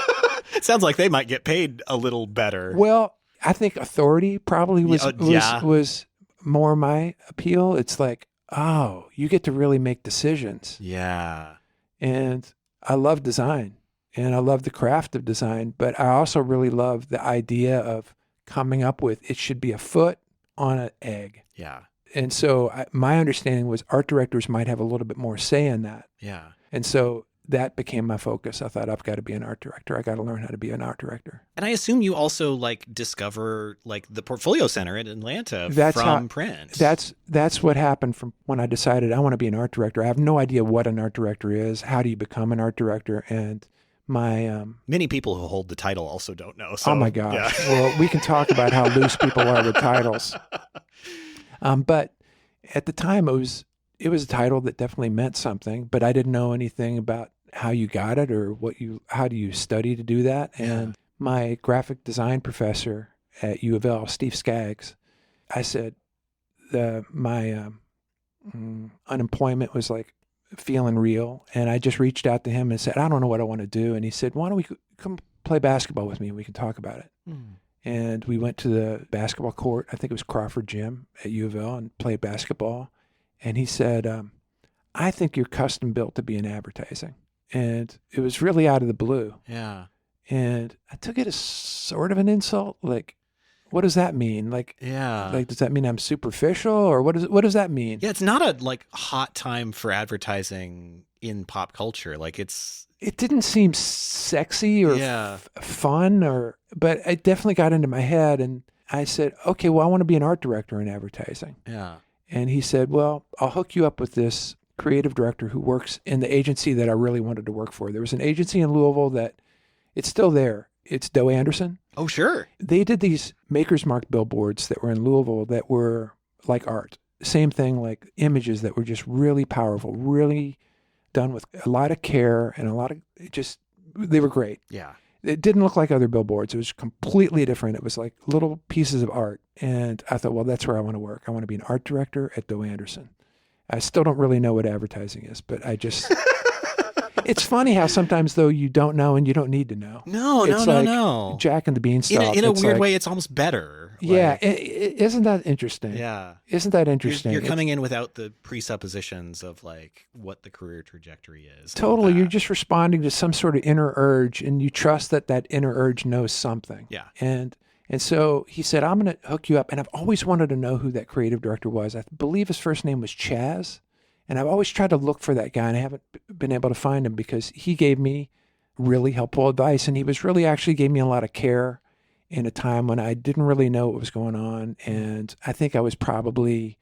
It sounds like they might get paid a little better. Well, I think authority probably was more my appeal. It's like, oh, you get to really make decisions. Yeah. And I love design, and I love the craft of design, but I also really love the idea of coming up with, it should be a foot on an egg. Yeah. And so my understanding was art directors might have a little bit more say in that. Yeah. And so that became my focus. I thought, I've got to be an art director. I got to learn how to be an art director. And I assume you also discover the Portfolio Center in Atlanta from Print. That's what happened from when I decided I want to be an art director. I have no idea what an art director is. How do you become an art director? And my many people who hold the title also don't know. So, oh my gosh! Yeah. Well, we can talk about how loose people are with titles. But at the time, it was a title that definitely meant something, but I didn't know anything about how you got it or how do you study to do that. And my graphic design professor at U of L, Steve Skaggs, I said my unemployment was like feeling real, and I just reached out to him and said, I don't know what I want to do. And he said, why don't we come play basketball with me and we can talk about it. And we went to the basketball court, I think it was Crawford Gym at U of L, and played basketball. And he said, I think you're custom built to be in advertising. And it was really out of the blue. Yeah. And I took it as sort of an insult. Like, what does that mean? Does that mean I'm superficial, or what does that mean? Yeah, it's not a hot time for advertising in pop culture. It didn't seem sexy or fun, but it definitely got into my head. And I said, okay, well, I want to be an art director in advertising. Yeah. And he said, well, I'll hook you up with this creative director who works in the agency that I really wanted to work for. There was an agency in Louisville that it's still there. It's Doe Anderson. Oh, sure. They did these Maker's Mark billboards that were in Louisville that were like art. Same thing, like images that were just really powerful, really done with a lot of care and a lot of they were great. Yeah. It didn't look like other billboards. It was completely different. It was like little pieces of art. And I thought, well, that's where I want to work. I want to be an art director at Doe Anderson. I still don't really know what advertising is, but I just... It's funny how sometimes, though, you don't know and you don't need to know. No. Jack and the Beanstalk. In a weird way, it's almost better. Yeah. Isn't that interesting? Yeah. Isn't that interesting? You're coming in without the presuppositions of like what the career trajectory is. Totally. You're just responding to some sort of inner urge, and you trust that inner urge knows something. Yeah. And so he said, I'm going to hook you up. And I've always wanted to know who that creative director was. I believe his first name was Chaz. And I've always tried to look for that guy, and I haven't been able to find him because he gave me really helpful advice. And he was really actually gave me a lot of care in a time when I didn't really know what was going on. And I think I was probably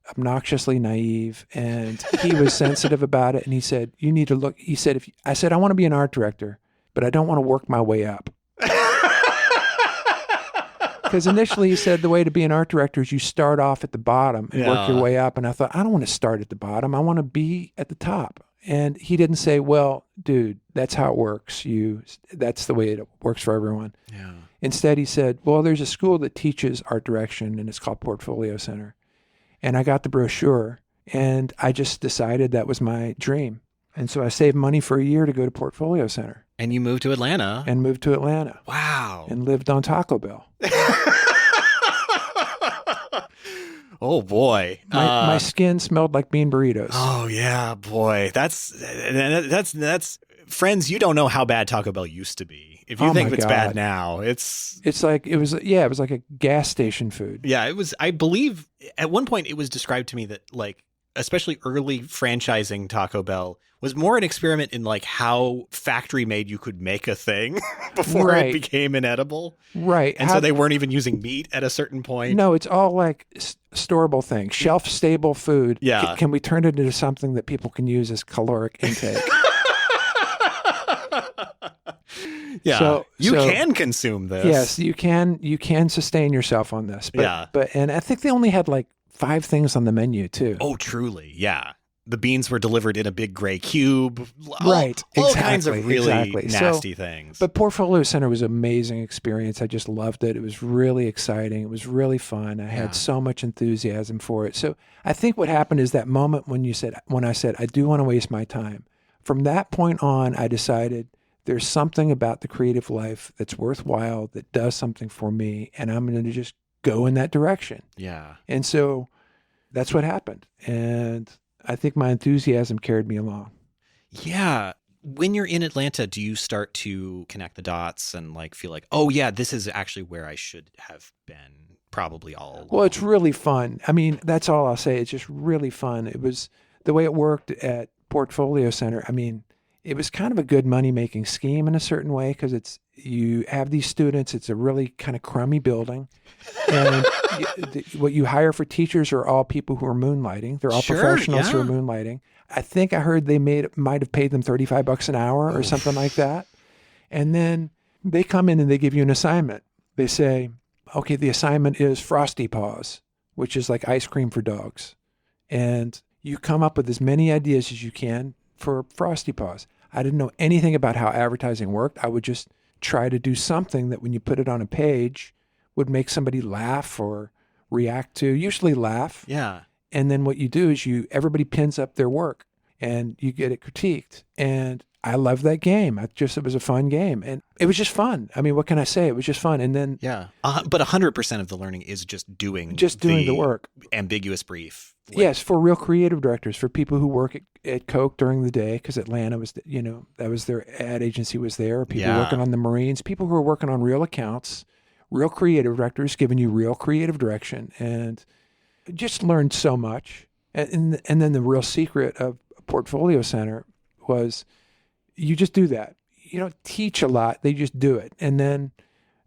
obnoxiously naive, and he was sensitive about it. And he said, you need to look. He said, I said, I want to be an art director, but I don't want to work my way up. Because initially he said the way to be an art director is you start off at the bottom and work your way up. And I thought, I don't want to start at the bottom. I want to be at the top. And he didn't say, well, dude, that's how it works. That's the way it works for everyone. Yeah. Instead, he said, well, there's a school that teaches art direction, and it's called Portfolio Center. And I got the brochure, and I just decided that was my dream. And so I saved money for a year to go to Portfolio Center. And you moved to Atlanta. Wow. And lived on Taco Bell. Oh boy. My skin smelled like bean burritos. Oh yeah, boy. That's friends, you don't know how bad Taco Bell used to be. If you think it's bad now, it's like it was like a gas station food. Yeah, it was. I believe at one point it was described to me that like especially early franchising Taco Bell was more an experiment in like how factory made you could make a thing before it became inedible. Right. And so they weren't even using meat at a certain point. No, it's all like storable things, shelf stable food. Yeah. Can we turn it into something that people can use as caloric intake? Yeah. So can consume this. Yes, you can sustain yourself on this. And I think they only had like 5 things on the menu too. Oh, truly. Yeah. The beans were delivered in a big gray cube. Right. All kinds of really nasty things. But Portfolio Center was an amazing experience. I just loved it. It was really exciting. It was really fun. I had so much enthusiasm for it. So I think what happened is that moment when I said, I do want to waste my time. From that point on, I decided there's something about the creative life that's worthwhile, that does something for me, and I'm going to just go in that direction. Yeah. And so that's what happened. And I think my enthusiasm carried me along. Yeah. When you're in Atlanta, do you start to connect the dots and like feel like, oh yeah, this is actually where I should have been probably all along? Well, it's really fun. I mean, that's all I'll say. It's just really fun. It was the way it worked at Portfolio Center. I mean, it was kind of a good money-making scheme in a certain way because you have these students. It's a really kind of crummy building. And what you hire for teachers are all people who are moonlighting. They're all professionals who are moonlighting. I think I heard they might have paid them $35 an hour or something like that. And then they come in and they give you an assignment. They say, okay, the assignment is Frosty Paws, which is like ice cream for dogs. And you come up with as many ideas as you can for Frosty Paws. I didn't know anything about how advertising worked. I would just try to do something that when you put it on a page would make somebody laugh or react to, usually laugh. Yeah. And then what you do is everybody pins up their work and you get it critiqued. And I love that game. It was a fun game. And it was just fun. I mean, what can I say? It was just fun. And then... Yeah. But 100% of the learning is just doing the work. Ambiguous brief. Yes, for real creative directors, for people who work at Coke during the day, because Atlanta was, that was their ad agency was there. People working on the Marines, people who are working on real accounts, real creative directors giving you real creative direction, and just learned so much. And then the real secret of Portfolio Center was you just do that. You don't teach a lot, they just do it. And then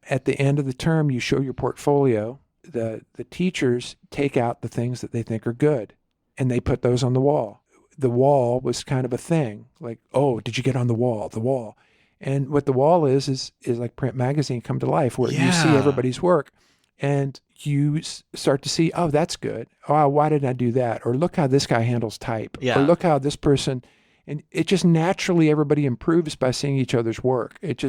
at the end of the term, you show your portfolio. The teachers take out the things that they think are good, and they put those on the wall. the wall was kind of a thing. Like, oh, did you get on the wall? The wall. And what the wall is like print magazine come to life, where you see everybody's work and you start to see, oh, that's good. Oh, why didn't I do that? Or look how this guy handles type. Yeah. Or look how this person, and it just naturally, everybody improves by seeing each other's work. At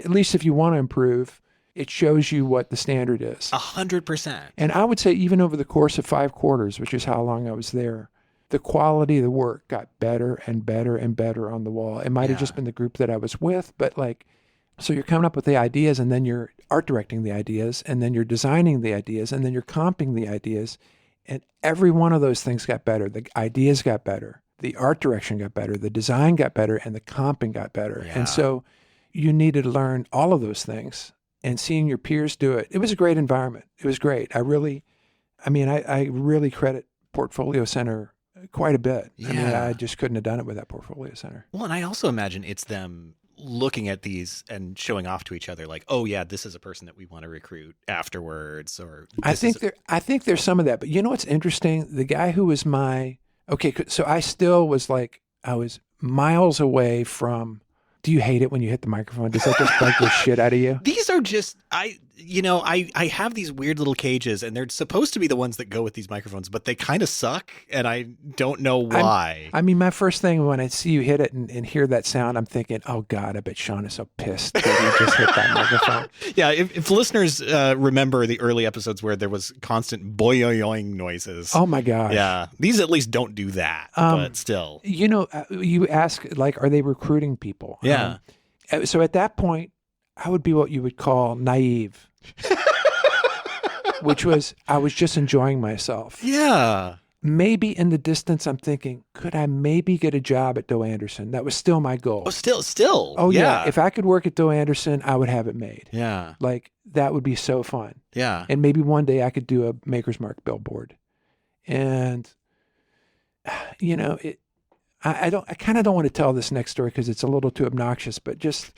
least if you want to improve, it shows you what the standard is. 100%. And I would say even over the course of 5 quarters, which is how long I was there, the quality of the work got better and better and better on the wall. It might have just been the group that I was with, but like, so you're coming up with the ideas, and then you're art directing the ideas, and then you're designing the ideas, and then you're comping the ideas. And every one of those things got better. The ideas got better. The art direction got better. The design got better, and the comping got better. Yeah. And so you needed to learn all of those things, and seeing your peers do it. It was a great environment. It was great. I really credit Portfolio Center quite a bit. Yeah. I mean, I just couldn't have done it without Portfolio Center. Well, and I also imagine it's them looking at these and showing off to each other like, oh yeah, this is a person that we want to recruit afterwards. Or I think there's some of that. But you know what's interesting? The guy who was so I still was like, I was miles away from, do you hate it when you hit the microphone? Does that just bug the shit out of you? These are just, I have these weird little cages, and they're supposed to be the ones that go with these microphones, but they kind of suck, and I don't know why. I mean, my first thing when I see you hit it and hear that sound, I'm thinking, oh God, I bet Sean is so pissed that he just hit that microphone. Yeah, if listeners remember the early episodes where there was constant boing noises. Oh my gosh. Yeah, these at least don't do that, but still. You know, you ask, like, are they recruiting people? Yeah. So at that point, I would be what you would call naive. Which was, I was just enjoying myself. Yeah. Maybe in the distance, I'm thinking, could I maybe get a job at Doe Anderson? That was still my goal. Oh, still. Oh, yeah. If I could work at Doe Anderson, I would have it made. Yeah. Like, that would be so fun. Yeah. And maybe one day I could do a Maker's Mark billboard. And, you know, I kind of don't want to tell this next story because it's a little too obnoxious, but just...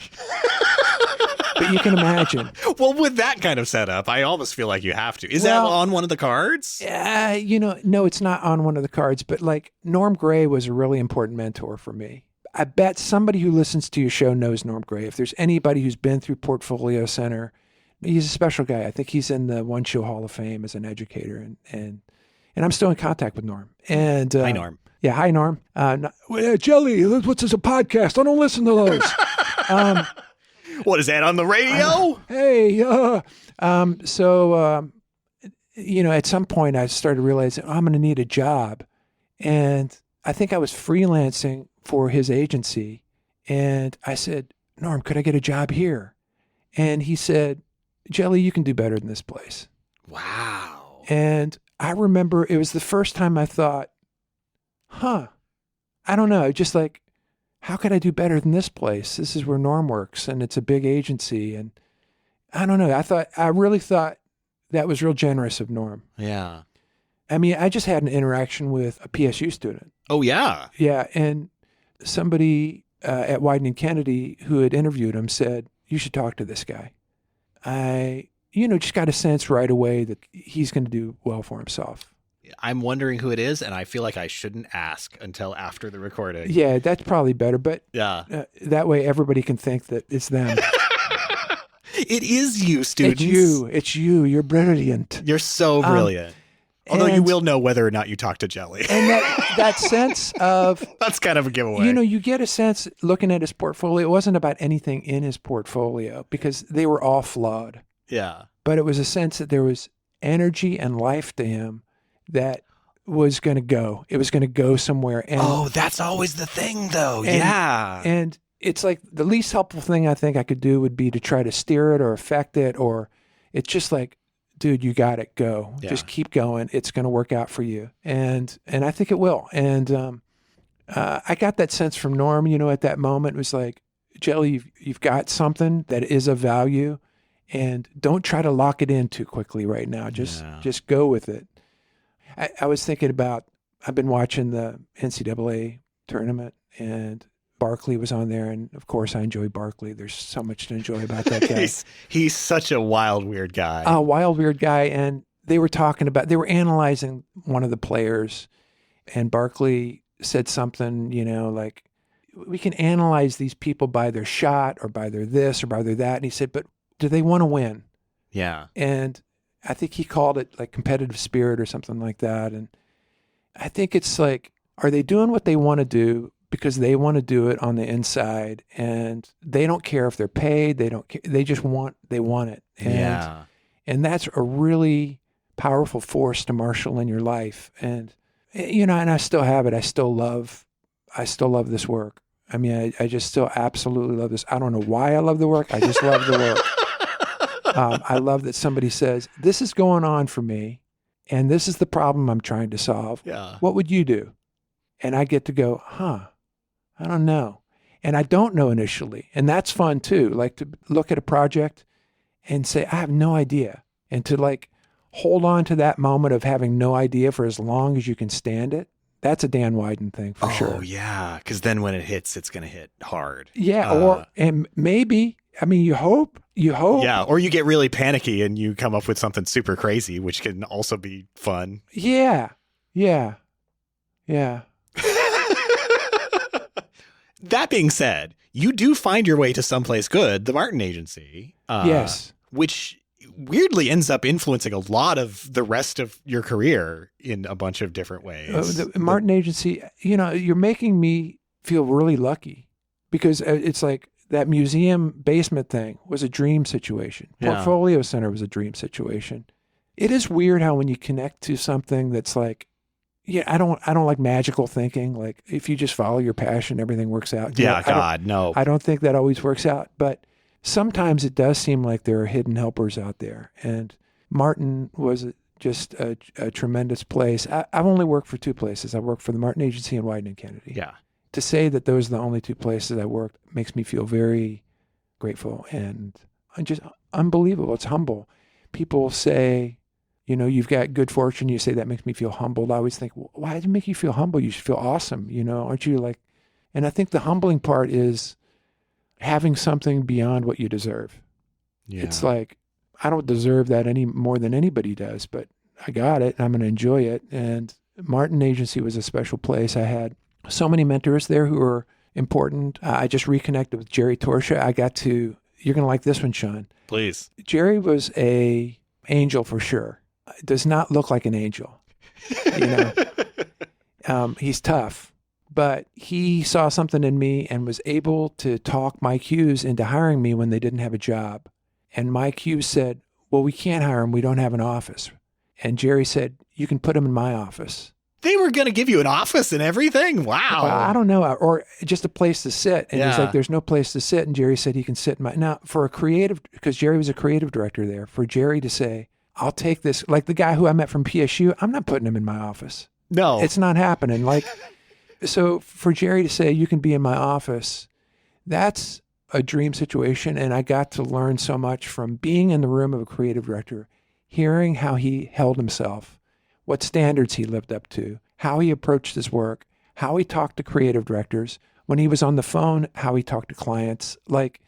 But you can imagine. Well, with that kind of setup, I almost feel like you have to. Is that on one of the cards? You know, no, it's not on one of the cards. But like Norm Gray was a really important mentor for me. I bet somebody who listens to your show knows Norm Gray. If there's anybody who's been through Portfolio Center, he's a special guy. I think he's in the One Show Hall of Fame as an educator. And I'm still in contact with Norm. And hi, Norm. Yeah, hi, Norm. Jelly, what's this, a podcast? I don't listen to those. What is that on the radio? Hey, you know, at some point I started realizing I'm going to need a job. And I think I was freelancing for his agency. And I said, Norm, could I get a job here? And he said, Jelly, you can do better than this place. Wow. And I remember it was the first time I thought, I don't know, just like, how could I do better than this place? This is where Norm works, and it's a big agency. And I don't know. I really thought that was real generous of Norm. Yeah. I mean, I just had an interaction with a PSU student. Oh, yeah. Yeah. And somebody at Wieden+Kennedy who had interviewed him said, you should talk to this guy. I, just got a sense right away that he's going to do well for himself. I'm wondering who it is, and I feel like I shouldn't ask until after the recording. Yeah, that's probably better. But yeah, that way everybody can think that it's them. It is you, students. It's you. You're brilliant. You're so brilliant. Although you will know whether or not you talk to Jelly. And that sense of... That's kind of a giveaway. You get a sense looking at his portfolio. It wasn't about anything in his portfolio because they were all flawed. Yeah. But it was a sense that there was energy and life to him that was going to go. It was going to go somewhere. And, that's always the thing, though. Yeah. And it's like the least helpful thing I think I could do would be to try to steer it or affect it, or it's just like, dude, you got it. Go. Yeah. Just keep going. It's going to work out for you. And I think it will. And I got that sense from Norm, at that moment. It was like, Jelly, you've got something that is of value, and don't try to lock it in too quickly right now. Just go with it. I was thinking about, I've been watching the NCAA tournament, and Barkley was on there, and of course I enjoy Barkley. There's so much to enjoy about that guy. he's such a wild, weird guy. A wild, weird guy, and they were analyzing one of the players, and Barkley said something, like, we can analyze these people by their shot or by their this or by their that. And he said, but do they want to win? Yeah. And I think he called it like competitive spirit or something like that. And I think it's like, are they doing what they want to do because they want to do it on the inside, and they don't care if they're paid. They don't care. They want it. And that's a really powerful force to marshal in your life. And, and I still have it. I still love this work. I mean, I just still absolutely love this. I don't know why I love the work. I just love the work. I love that somebody says, this is going on for me, and this is the problem I'm trying to solve. Yeah. What would you do? And I get to go, I don't know. And I don't know initially. And that's fun too. Like to look at a project and say, I have no idea. And to like hold on to that moment of having no idea for as long as you can stand it. That's a Dan Wieden thing for sure. Oh yeah. Cause then when it hits, it's going to hit hard. Yeah. And maybe, I mean, you hope. Yeah. Or you get really panicky and you come up with something super crazy, which can also be fun. Yeah. That being said, you do find your way to someplace good, the Martin Agency. Yes. Which weirdly ends up influencing a lot of the rest of your career in a bunch of different ways. The Martin Agency, you're making me feel really lucky, because it's like that museum basement thing was a dream situation. Yeah. Portfolio Center was a dream situation. It is weird how when you connect to something that's like, I don't like magical thinking. Like if you just follow your passion, everything works out. No. I don't think that always works out, but sometimes it does seem like there are hidden helpers out there. And Martin was just a tremendous place. I've only worked for two places. I worked for the Martin Agency and Wieden+Kennedy. Yeah. To say that those are the only two places I worked makes me feel very grateful and just unbelievable. It's humble. People say, you've got good fortune. You say that makes me feel humbled. I always think, well, why does it make you feel humble? You should feel awesome. Aren't you like? And I think the humbling part is having something beyond what you deserve. Yeah. It's like, I don't deserve that any more than anybody does, but I got it and I'm going to enjoy it. And Martin Agency was a special place. I had so many mentors there who were important. I just reconnected with Jerry Torsha. You're going to like this one, Sean. Please. Jerry was a angel for sure. Does not look like an angel. He's tough, but he saw something in me and was able to talk Mike Hughes into hiring me when they didn't have a job. And Mike Hughes said, well, we can't hire him. We don't have an office. And Jerry said, you can put him in my office. They were going to give you an office and everything? Wow. Well, I don't know. Or just a place to sit. And he's Yeah. like, there's no place to sit. And Jerry said he can sit in my... Now, for a creative... Because Jerry was a creative director there. For Jerry to say, I'll take this... Like the guy who I met from PSU, I'm not putting him in my office. No. It's not happening. Like, so for Jerry to say, you can be in my office, that's a dream situation. And I got to learn so much from being in the room of a creative director, hearing how he held himself, what standards he lived up to, how he approached his work, how he talked to creative directors, when he was on the phone, how he talked to clients. Like,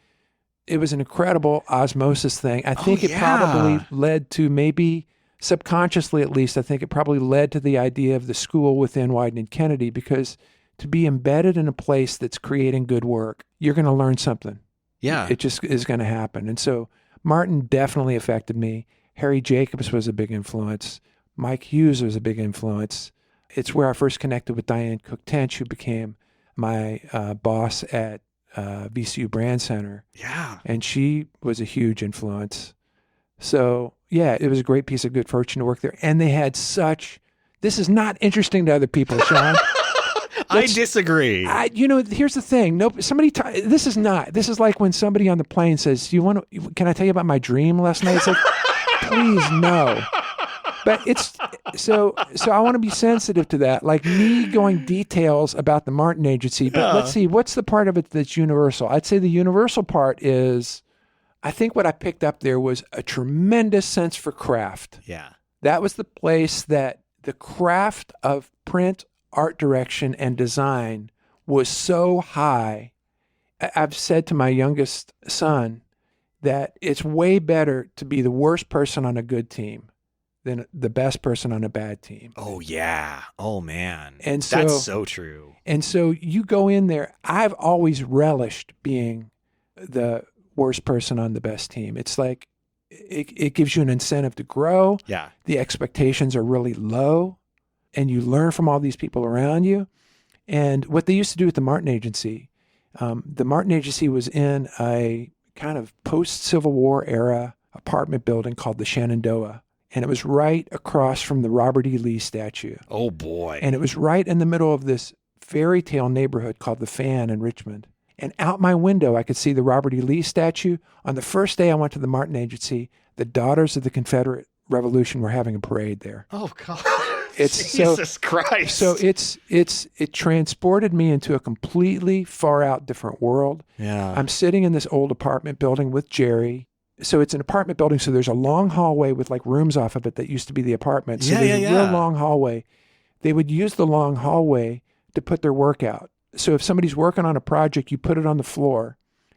it was an incredible osmosis thing. I think it probably led to, maybe subconsciously at least, I think it probably led to the idea of the school within Wieden+Kennedy, because to be embedded in a place that's creating good work, you're going to learn something. Yeah. It just is going to happen. And so Martin definitely affected me. Harry Jacobs was a big influence. Mike Hughes was a big influence. It's where I first connected with Diane Cook-Tench, who became my boss at VCU Brandcenter. Yeah. And she was a huge influence. So, yeah, it was a great piece of good fortune to work there. And they had this is not interesting to other people, Sean. I disagree. Here's the thing. This is like when somebody on the plane says, can I tell you about my dream last night? It's like, please, no. But it's so I want to be sensitive to that, like me going details about the Martin Agency. But let's see, what's the part of it that's universal? I'd say the universal part is, I think what I picked up there was a tremendous sense for craft. Yeah. That was the place that the craft of print, art direction, and design was so high. I've said to my youngest son that it's way better to be the worst person on a good team than the best person on a bad team. Oh, yeah. Oh, man. And so, that's so true. And so you go in there. I've always relished being the worst person on the best team. It's like it gives you an incentive to grow. Yeah. The expectations are really low, and you learn from all these people around you. And what they used to do at the Martin Agency, the Martin Agency was in a kind of post-Civil War era apartment building called the Shenandoah. And it was right across from the Robert E. Lee statue. Oh, boy. And it was right in the middle of this fairy tale neighborhood called the Fan in Richmond. And out my window, I could see the Robert E. Lee statue. On the first day I went to the Martin Agency, the Daughters of the Confederate Revolution were having a parade there. Oh, God. It's Jesus Christ. So it transported me into a completely far out different world. Yeah. I'm sitting in this old apartment building with Jerry. So it's an apartment building. So there's a long hallway with like rooms off of it that used to be the apartment. So there's a real long hallway. They would use the long hallway to put their work out. So if somebody's working on a project, you put it on the floor.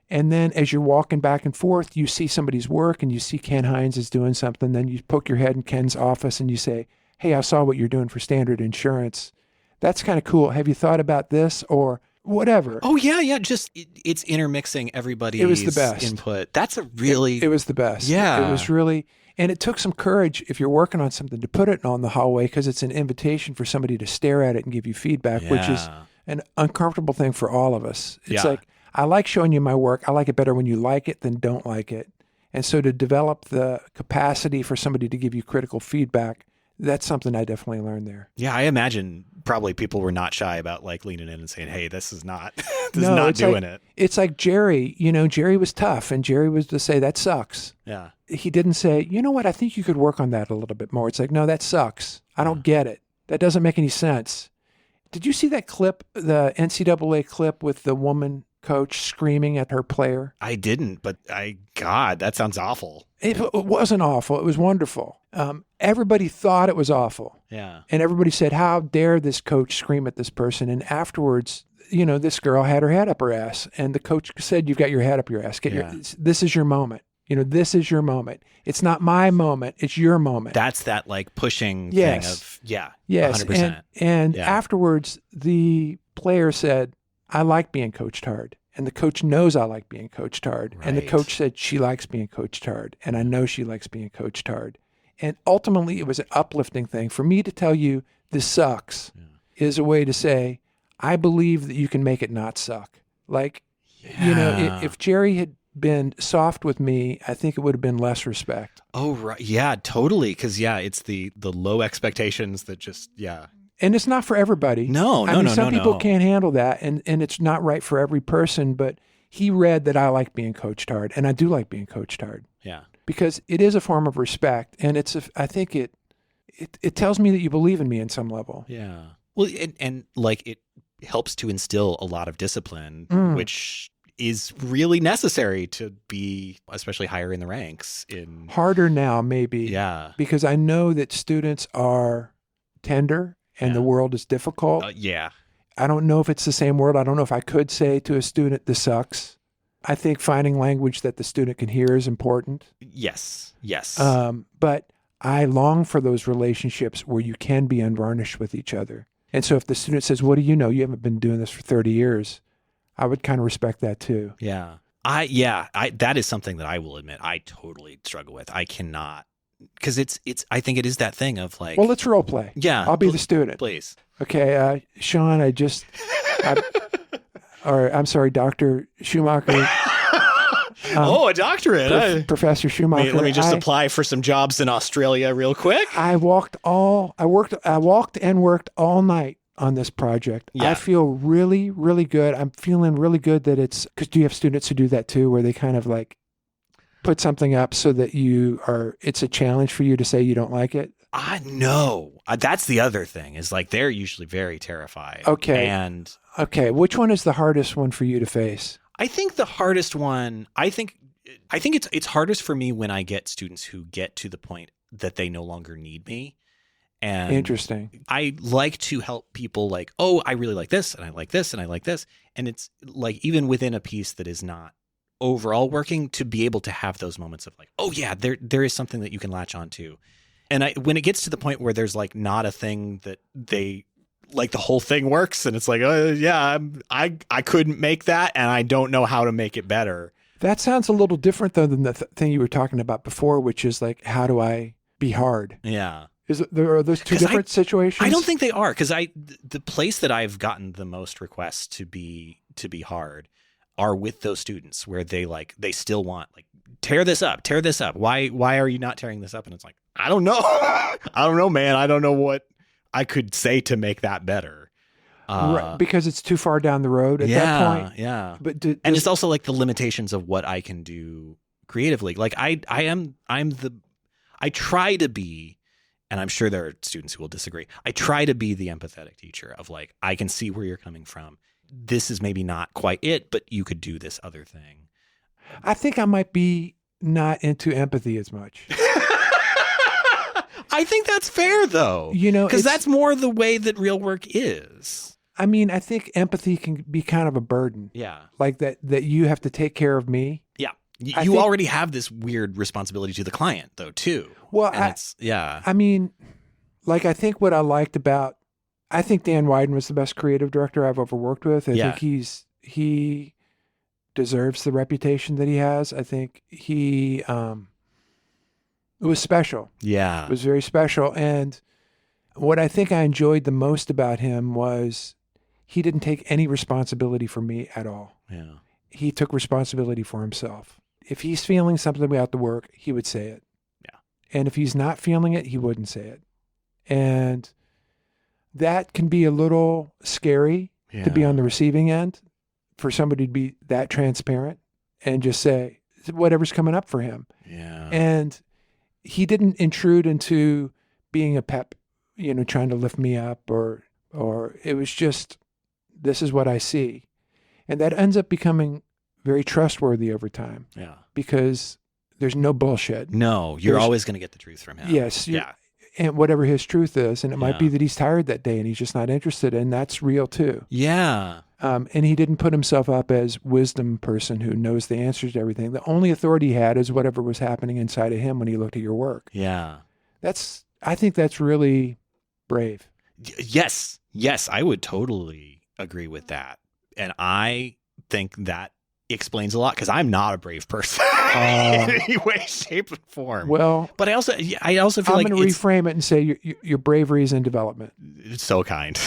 And then as you're walking back and forth, you see somebody's work and you see Ken Hines is doing something. Then you poke your head in Ken's office and you say, hey, I saw what you're doing for Standard Insurance. That's kind of cool. Have you thought about this or whatever? Oh, yeah, yeah. Just it's intermixing everybody's It was the best. input. That's a really... It was the best. Yeah. It was really... And it took some courage if you're working on something to put it on the hallway because it's an invitation for somebody to stare at it and give you feedback, which is an uncomfortable thing for all of us. It's like, I like showing you my work. I like it better when you like it than don't like it. And so to develop the capacity for somebody to give you critical feedback, that's something I definitely learned there. Yeah, I imagine probably people were not shy about like leaning in and saying, hey, this is not, not doing it. It's like Jerry, Jerry was tough and Jerry was to say, that sucks. Yeah. He didn't say, you know what, I think you could work on that a little bit more. It's like, no, that sucks. I don't get it. That doesn't make any sense. Did you see that clip, the NCAA clip with the woman coach screaming at her player? I didn't, but God, that sounds awful. It wasn't awful. It was wonderful. Everybody thought it was awful. Yeah. And everybody said, how dare this coach scream at this person? And afterwards, this girl had her head up her ass. And the coach said, you've got your head up your ass. This is your moment. This is your moment. It's not my moment. It's your moment. That's that like pushing thing of, Yes. 100%. And afterwards, the player said, I like being coached hard. And the coach knows I like being coached hard. Right. And the coach said she likes being coached hard. And I know she likes being coached hard. And ultimately, it was an uplifting thing. For me to tell you this sucks is a way to say, I believe that you can make it not suck. Like, if Jerry had been soft with me, I think it would have been less respect. Oh, right. Yeah, totally. Because, it's the low expectations that just, And it's not for everybody. No. Some people can't handle that, and it's not right for every person, but he read that I like being coached hard, and I do like being coached hard. Yeah. Because it is a form of respect, and I think it tells me that you believe in me in some level. Yeah. Well, and like it helps to instill a lot of discipline, which is really necessary to be especially higher in the ranks. Harder now, maybe. Yeah. Because I know that students are tender and the world is difficult. I don't know if it's the same word. I don't know if I could say to a student, this sucks. I think finding language that the student can hear is important. Yes. But I long for those relationships where you can be unvarnished with each other. And so if the student says, what do you know? You haven't been doing this for 30 years. I would kind of respect that too. Yeah. That is something that I will admit I totally struggle with. I cannot, because I think it is that thing of like, well, let's role play. Yeah. I'll be the student. Please. Okay. Sean, I'm sorry, Dr. Schumacher. A doctorate. Professor Schumacher. Let me just apply for some jobs in Australia real quick. I walked and worked all night on this project. Yeah. I feel really, really good. I'm feeling really good that because do you have students who do that too, where they kind of like put something up so that it's a challenge for you to say you don't like it? No. That's the other thing is like, they're usually very terrified. Okay. Which one is the hardest one for you to face? I think the hardest one, I think it's hardest for me when I get students who get to the point that they no longer need me. And interesting. I like to help people like, oh, I really like this and I like this and I like this. And it's like, even within a piece that is not overall working, to be able to have those moments of like, oh yeah, there is something that you can latch onto. And when it gets to the point where there's like not a thing that they like, the whole thing works, and it's like, I couldn't make that, and I don't know how to make it better. That sounds a little different though than the thing you were talking about before, which is like, how do I be hard? Yeah. Are those two different situations? I don't think they are, because the place that I've gotten the most requests to be hard are with those students where they still want like, tear this up. Why are you not tearing this up? And it's like, I don't know. I don't know, man. I don't know what I could say to make that better. Right, because it's too far down the road at that point. Yeah. But and it's also like the limitations of what I can do creatively. Like I try to be, and I'm sure there are students who will disagree, I try to be the empathetic teacher of like, I can see where you're coming from. This is maybe not quite it, but you could do this other thing. I think I might be not into empathy as much. I think that's fair though. Because that's more the way that real work is. I mean, I think empathy can be kind of a burden. Yeah. Like that you have to take care of me. Yeah. You already have this weird responsibility to the client though, too. Well, I mean, like, I think what I liked about, I think Dan Wieden was the best creative director I've ever worked with. I think he deserves the reputation that he has. I think it was special. Yeah. It was very special. And what I think I enjoyed the most about him was he didn't take any responsibility for me at all. Yeah. He took responsibility for himself. If he's feeling something about the work, he would say it. Yeah. And if he's not feeling it, he wouldn't say it. And that can be a little scary to be on the receiving end, for somebody to be that transparent and just say whatever's coming up for him. Yeah. And he didn't intrude into being a pep, trying to lift me up or it was just, this is what I see. And that ends up becoming very trustworthy over time. Yeah. Because there's no bullshit. No, you're always going to get the truth from him. Yes. Yeah. And whatever his truth is. And it might be that he's tired that day and he's just not interested. And that's real too. Yeah. And he didn't put himself up as wisdom person who knows the answers to everything. The only authority he had is whatever was happening inside of him when he looked at your work. Yeah. I think that's really brave. Yes. Yes. I would totally agree with that. And I think that explains a lot, because I'm not a brave person in any way, shape, or form. Well, but I also feel I'm going to reframe it and say your bravery is in development. It's so kind.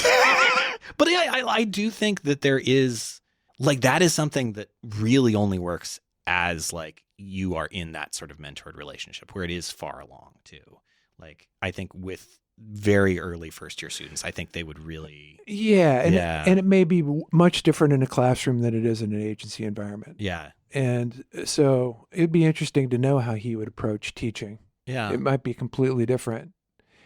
But I do think that there is, like, that is something that really only works as, like, you are in that sort of mentored relationship where it is far along too. Like, I think with very early first year students, I think they would really. And it may be much different in a classroom than it is in an agency environment. Yeah. And so it'd be interesting to know how he would approach teaching. Yeah. It might be completely different.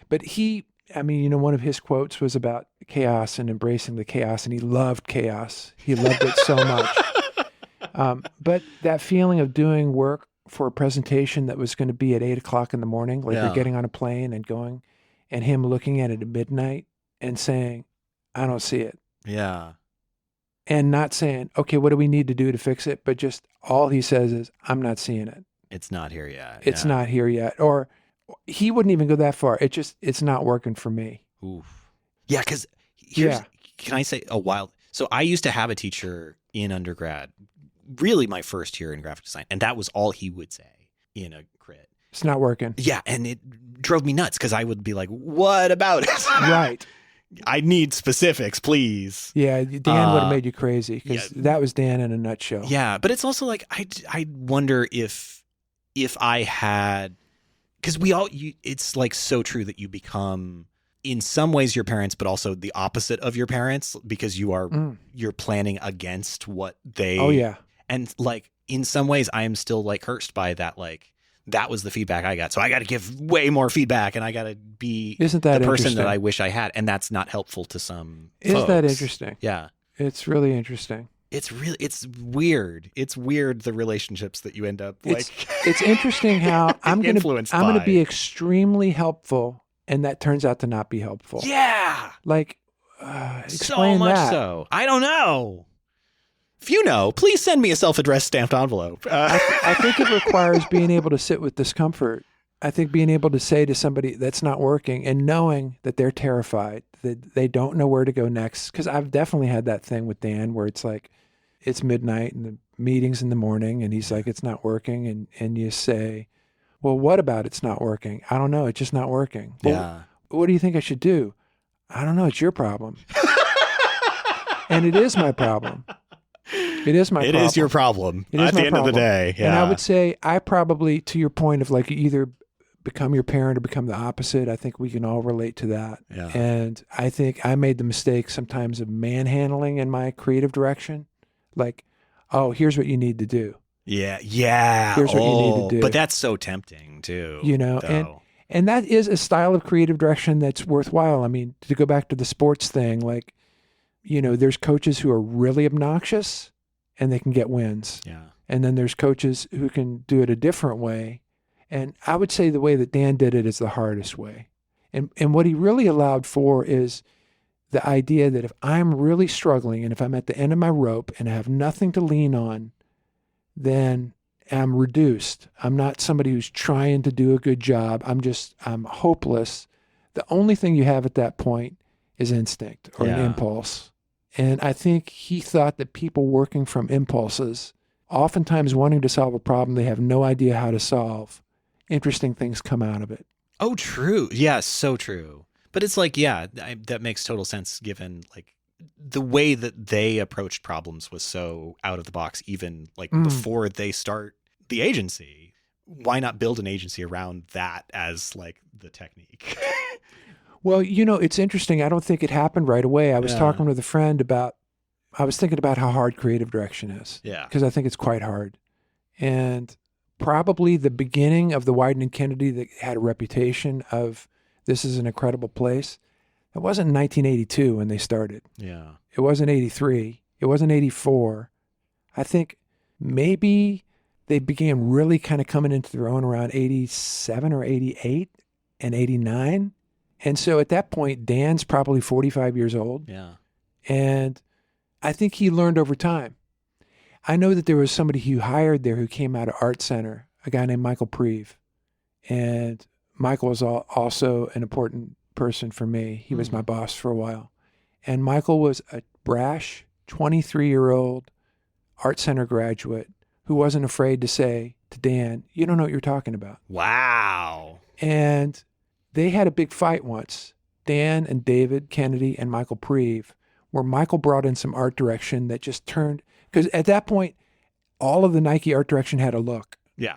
But one of his quotes was about chaos and embracing the chaos, and he loved chaos. He loved it so much. But that feeling of doing work for a presentation that was going to be at 8:00 in the morning, like you're getting on a plane and going, and him looking at it at midnight and saying, I don't see it. Yeah. And not saying, okay, what do we need to do to fix it? But just all he says is, I'm not seeing it. It's not here yet. It's not here yet. Or he wouldn't even go that far. It's not working for me. Oof. Yeah, because can I say so I used to have a teacher in undergrad, really my first year in graphic design, and that was all he would say in a crit. It's not working. Yeah, and it drove me nuts because I would be like, what about it? Right. I need specifics, please. Yeah, Dan would have made you crazy because that was Dan in a nutshell. Yeah, but it's also like, I wonder if I had, because it's like so true that you become in some ways your parents, but also the opposite of your parents, because you're planning against what they. Oh yeah. And like in some ways I am still like cursed by that, like that was the feedback I got. So I got to give way more feedback and I got to be the person that I wish I had. And that's not helpful to some folks. Isn't that interesting? Yeah. It's really interesting. It's weird. It's weird, the relationships that you end up like. It's interesting how I'm going to be extremely helpful and that turns out to not be helpful. Yeah. Like, explain so much that. So. I don't know. If you know, please send me a self-addressed stamped envelope. I think it requires being able to sit with discomfort I think being able to say to somebody that's not working and knowing that they're terrified, that they don't know where to go next. Because I've definitely had that thing with Dan where it's like, it's midnight and the meeting's in the morning and he's like, it's not working. And you say, well, what about it's not working? I don't know. It's just not working. Well, what do you think I should do? I don't know. It's your problem. And it is my problem. It is my problem. It is your problem It is at my the end of the problem. day. Yeah. And I would say I probably, to your point of like either become your parent or become the opposite, I think we can all relate to that. Yeah. And I think I made the mistake sometimes of manhandling in my creative direction. Like, oh, here's what you need to do. Yeah. Here's what you need to do. But that's so tempting too. You know, though. and that is a style of creative direction that's worthwhile. I mean, to go back to the sports thing, like, you know, there's coaches who are really obnoxious and they can get wins. Yeah. And then there's coaches who can do it a different way. And I would say the way that Dan did it is the hardest way. And what he really allowed for is the idea that if I'm really struggling and if I'm at the end of my rope and I have nothing to lean on, then I'm reduced. I'm not somebody who's trying to do a good job. I'm hopeless. The only thing you have at that point is instinct or an impulse. And I think he thought that people working from impulses, oftentimes wanting to solve a problem they have no idea how to solve, interesting things come out of it. Oh, true. Yeah, so true. But it's like, that makes total sense given like the way that they approached problems was so out of the box, even like before they start the agency. Why not build an agency around that as like the technique? Well, you know, it's interesting. I don't think it happened right away. I was talking with a friend I was thinking about how hard creative direction is. Yeah. Because I think it's quite hard. And probably the beginning of the Wieden+Kennedy that had a reputation of this is an incredible place. It wasn't in 1982 when they started. Yeah. It wasn't 83. It wasn't 84. I think maybe they began really kind of coming into their own around 87 or 88 and 89. And so at that point, Dan's probably 45 years old. Yeah. And I think he learned over time. I know that there was somebody who hired there who came out of Art Center, a guy named Michael Preve. And Michael was also an important person for me. He was my boss for a while. And Michael was a brash 23-year-old Art Center graduate who wasn't afraid to say to Dan, you don't know what you're talking about. Wow. And they had a big fight once, Dan and David Kennedy and Michael Preve, where Michael brought in some art direction that just turned, because at that point, all of the Nike art direction had a look. Yeah.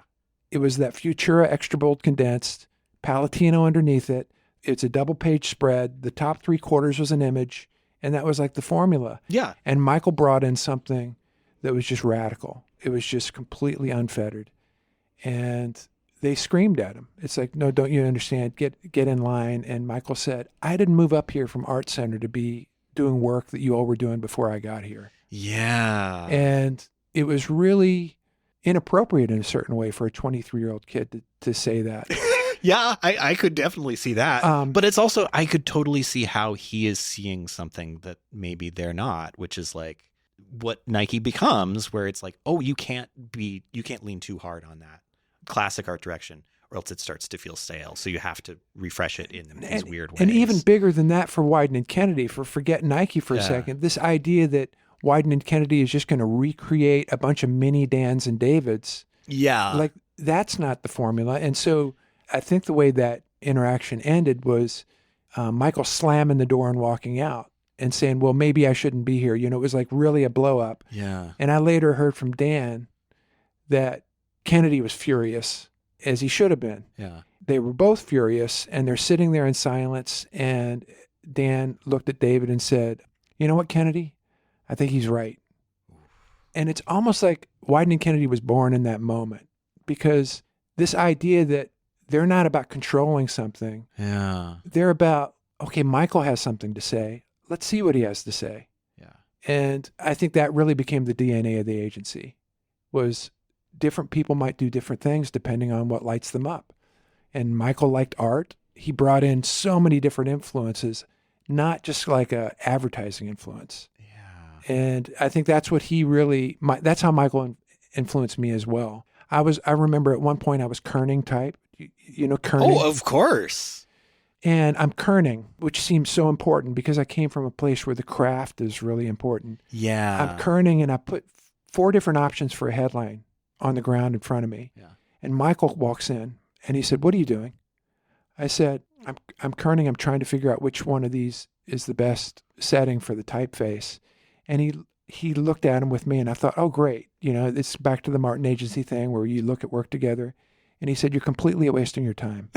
It was that Futura extra bold condensed, Palatino underneath it. It's a double page spread. The top 3/4 was an image, and that was like the formula. Yeah. And Michael brought in something that was just radical. It was just completely unfettered. And they screamed at him. It's like, no, don't you understand? Get in line. And Michael said, I didn't move up here from Art Center to be doing work that you all were doing before I got here. Yeah. And it was really inappropriate in a certain way for a 23-year-old kid to say that. Yeah, I could definitely see that. But it's also, I could totally see how he is seeing something that maybe they're not, which is like what Nike becomes, where it's like, oh, you can't lean too hard on that classic art direction, or else it starts to feel stale. So you have to refresh it in these weird ways. And even bigger than that for Wieden+Kennedy, forget Nike for a second, this idea that Wieden+Kennedy is just going to recreate a bunch of mini Dans and Davids. Yeah. Like, that's not the formula. And so I think the way that interaction ended was Michael slamming the door and walking out and saying, well, maybe I shouldn't be here. You know, it was like really a blow up. Yeah. And I later heard from Dan that Kennedy was furious, as he should have been. Yeah. They were both furious, and they're sitting there in silence. And Dan looked at David and said, you know what, Kennedy? I think he's right. And it's almost like Wieden+Kennedy was born in that moment, because this idea that they're not about controlling something. Yeah. They're about, okay, Michael has something to say. Let's see what he has to say. Yeah. And I think that really became the DNA of the agency, was different people might do different things depending on what lights them up. And Michael liked art. He brought in so many different influences, not just like a advertising influence. Yeah. And I think that's what he really, that's how Michael influenced me as well. I remember at one point I was kerning type. You know, kerning. Oh, of course. And I'm kerning, which seems so important because I came from a place where the craft is really important. Yeah. I'm kerning, and I put 4 different options for a headline on the ground in front of me. Yeah. And Michael walks in, and he said, "What are you doing?" I said, I'm kerning. I'm trying to figure out which one of these is the best setting for the typeface. And he looked at him with me, and I thought, oh, great. You know, it's back to the Martin Agency thing where you look at work together. And he said, "You're completely wasting your time."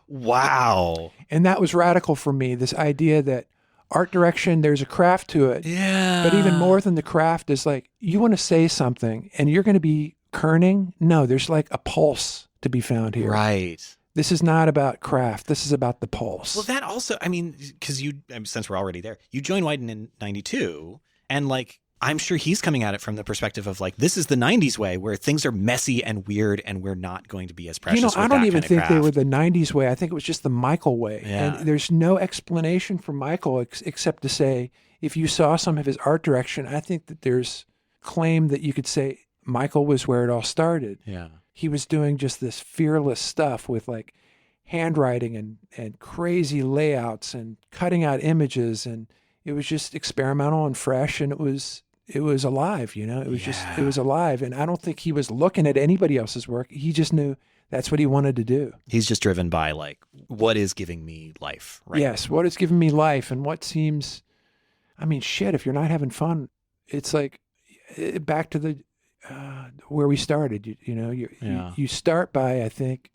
Wow. And that was radical for me, this idea that art direction, there's a craft to it. Yeah. But even more than the craft is like, you want to say something and you're going to be kerning. No, there's like a pulse to be found here. Right. This is not about craft. This is about the pulse. Well, that also, I mean, because since we're already there, you joined Wieden in 92, and like, I'm sure he's coming at it from the perspective of like, this is the 90s way where things are messy and weird and we're not going to be as precious. You know, with I don't that even kind of think they craft. were the 90s way. I think it was just the Michael way. Yeah. And there's no explanation for Michael except to say, if you saw some of his art direction, I think that there's claim that you could say Michael was where it all started. Yeah. He was doing just this fearless stuff with like handwriting and crazy layouts and cutting out images. And it was just experimental and fresh. And it was alive, you know, it was alive. And I don't think he was looking at anybody else's work. He just knew that's what he wanted to do. He's just driven by like, what is giving me life? Right. Yes. What is giving me life and what seems, I mean, shit, if you're not having fun, it's like back to the, where we started, you start by, I think,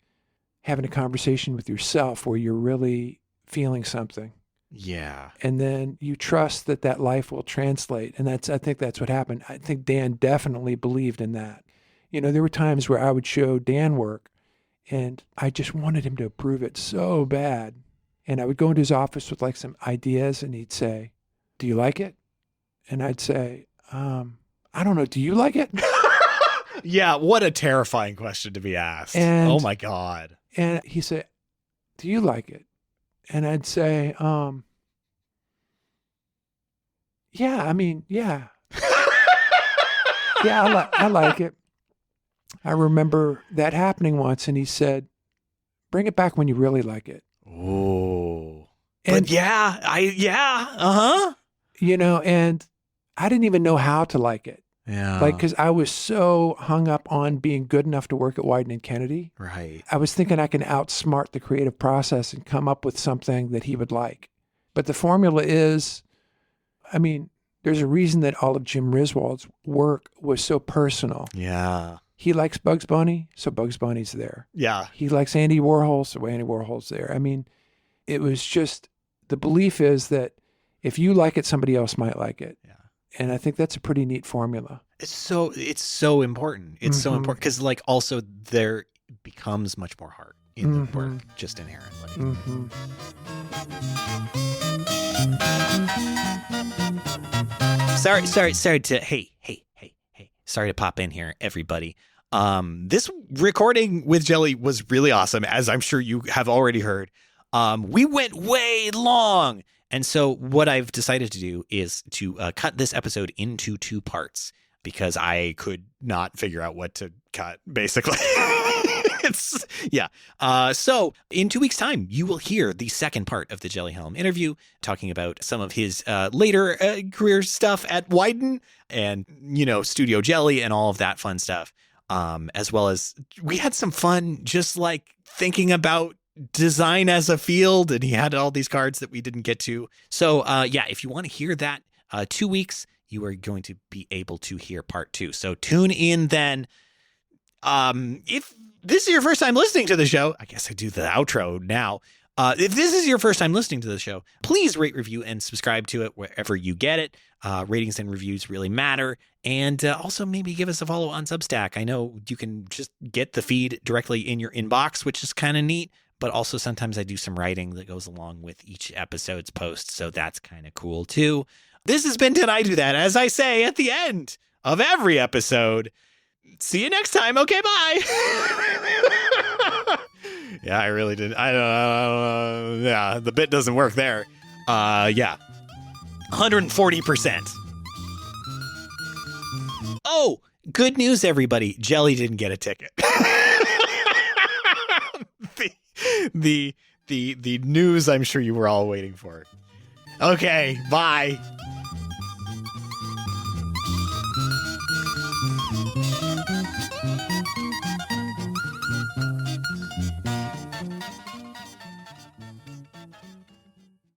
having a conversation with yourself where you're really feeling something. Yeah. And then you trust that life will translate. And I think that's what happened. I think Dan definitely believed in that. You know, there were times where I would show Dan work and I just wanted him to approve it so bad. And I would go into his office with like some ideas and he'd say, "Do you like it?" And I'd say, "I don't know. Do you like it?" Yeah. What a terrifying question to be asked. And, oh my God. And he said, "Do you like it?" And I'd say, yeah, I mean, yeah. Yeah, I like it. I remember that happening once, and he said, "Bring it back when you really like it." Oh. And, but uh-huh. You know, and I didn't even know how to like it. Yeah. Like, because I was so hung up on being good enough to work at Wieden+Kennedy. Right. I was thinking I can outsmart the creative process and come up with something that he would like. But the formula is, I mean, there's a reason that all of Jim Riswold's work was so personal. Yeah. He likes Bugs Bunny, so Bugs Bunny's there. Yeah. He likes Andy Warhol, so Andy Warhol's there. I mean, it was just, the belief is that if you like it, somebody else might like it. Yeah. And I think that's a pretty neat formula. It's so important. It's so important because like also there becomes much more heart in the work just inherently. Sorry to hey. Sorry to pop in here, everybody. This recording with Jelly was really awesome, as I'm sure you have already heard. We went way long. And so what I've decided to do is to cut this episode into 2 parts because I could not figure out what to cut, basically. So in 2 weeks' time, you will hear the second part of the Jelly Helm interview, talking about some of his later career stuff at Wieden and, Studio Jelly and all of that fun stuff. As well as we had some fun just like thinking about design as a field, and he had all these cards that we didn't get to. So if you want to hear that 2 weeks, you are going to be able to hear part 2. So tune in then. If this is your first time listening to the show, I guess I do the outro now. If this is your first time listening to the show, please rate, review, and subscribe to it wherever you get it. Ratings and reviews really matter. And also maybe give us a follow on Substack. I know you can just get the feed directly in your inbox, which is kind of neat. But also sometimes I do some writing that goes along with each episode's post. So that's kind of cool too. This has been Did I Do That? As I say at the end of every episode. See you next time. Okay, bye. Yeah, I really did. I don't know. Yeah, the bit doesn't work there. 140%. Oh, good news, everybody. Jelly didn't get a ticket. the news I'm sure you were all waiting for. Okay, bye.